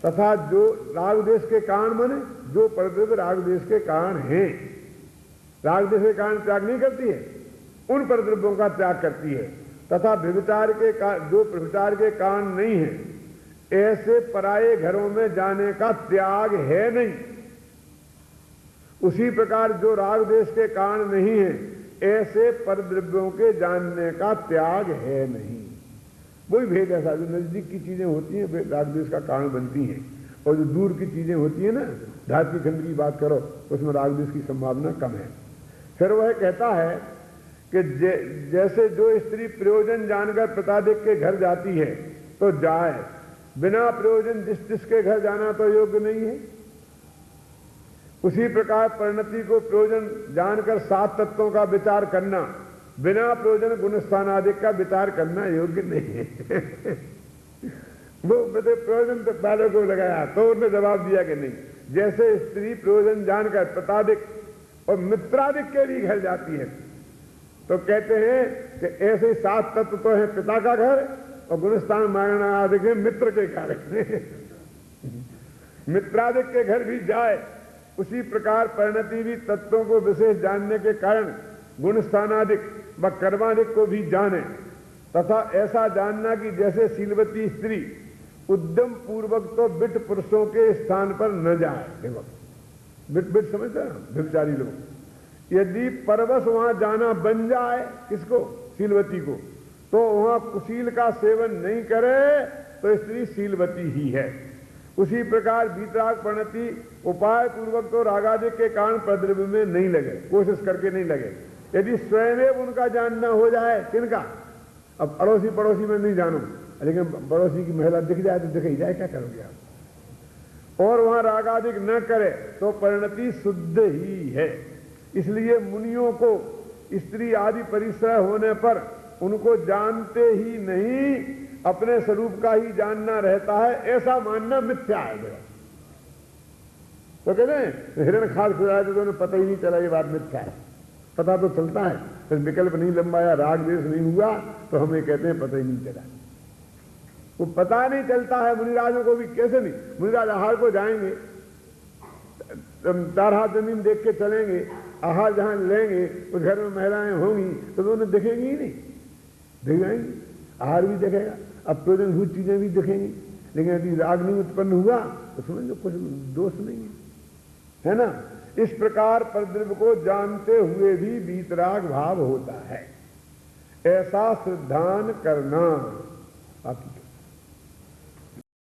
तथा जो राग द्वेष के कारण माने जो परद्रव्य राग द्वेष के कारण हैं, राग द्वेष के कारण त्याग नहीं करती है, उन परद्रव्यों का त्याग करती है। तथा व्यभिचार के जो व्यभिचार के कारण नहीं है, ऐसे पराये घरों में जाने का त्याग है नहीं। उसी प्रकार जो राग द्वेष के कारण नहीं है, ऐसे परद्रव्यों के जानने का त्याग है नहीं। वही भेद ऐसा, जो नजदीक की चीजें होती हैं वे राग द्वेष का कारण बनती हैं, और जो दूर की चीजें होती हैं ना, धातु खंड की बात करो, उसमें राग द्वेष की संभावना कम है। फिर वह कहता है कि जैसे जो स्त्री प्रयोजन जानकर प्रतादिक के घर जाती है तो जाए, बिना प्रयोजन जिसके घर जाना तो योग्य नहीं है। उसी प्रकार परिणति को प्रयोजन जानकर 7 तत्वों का विचार करना, बिना प्रयोजन गुणस्थान आदि का विचार करना योग्य नहीं है। वो प्रयोजन तो पहले को लगाया तो उन्होंने जवाब दिया कि नहीं। जैसे स्त्री प्रयोजन जानकर प्रतादिक और मित्रादिक के लिए घर जाती है तो कहते हैं कि ऐसे 7 तत्व तो है पिता का घर और गुणस्थान मारना आदि के मित्र के घर। मित्रादिक के घर भी जाए, उसी प्रकार परिणति भी तत्वों को विशेष जानने के कारण गुणस्थानादिक व कर्मादिक को भी जाने। तथा ऐसा जानना कि जैसे शीलवती स्त्री उद्यम पूर्वक तो बिट पुरुषों के स्थान पर न जाए। देखो बिट समझते हैं व्यभिचारी लोग, यदि परवश वहां जाना बन जाए, किसको, शीलवती को, तो वहां कुशील का सेवन नहीं करे तो स्त्री शीलवती ही है। उसी प्रकार वीतराग परिणति उपाय पूर्वक तो रागादिक के कारण परद्रव्य में नहीं लगे, कोशिश करके नहीं लगे। यदि स्वयं उनका जानना हो जाए, किनका, अब अड़ोसी पड़ोसी में नहीं जानो, लेकिन पड़ोसी की महिला दिख जाए तो दिख ही जाए, क्या करोगे आप, और वहां रागादिक न करे तो परिणति शुद्ध ही है। इसलिए मुनियों को स्त्री आदि परिश्रय होने पर उनको जानते ही नहीं अपने स्वरूप का ही जानना रहता है, ऐसा मानना मिथ्या है। तो कहते हैं हिरण खाद खुदाया तो उन्हें पता ही नहीं चला, ये बात मिथ्या है। पता तो चलता है, फिर विकल्प नहीं लंबाया, राग द्वेष नहीं हुआ तो हमें कहते हैं पता ही नहीं चला। वो पता नहीं चलता है मुनिराजों को भी, कैसे नहीं। मुनिराज आहार को जाएंगे, 4 हाथ जमीन देख के चलेंगे, आहार जहां लेंगे उस घर में महिलाएं होंगी तो उन्हें दिखेंगी ही नहीं, दिख जाएंगी, आहार भी दिखेगा, अब प्रयोजनभूत चीजें भी दिखेंगी। लेकिन यदि राग नहीं उत्पन्न हुआ तो समझो कुछ दोष नहीं है ना। इस प्रकार परद्रव्य को जानते हुए भी वीतराग भाव होता है, ऐसा श्रद्धान करना। आपकी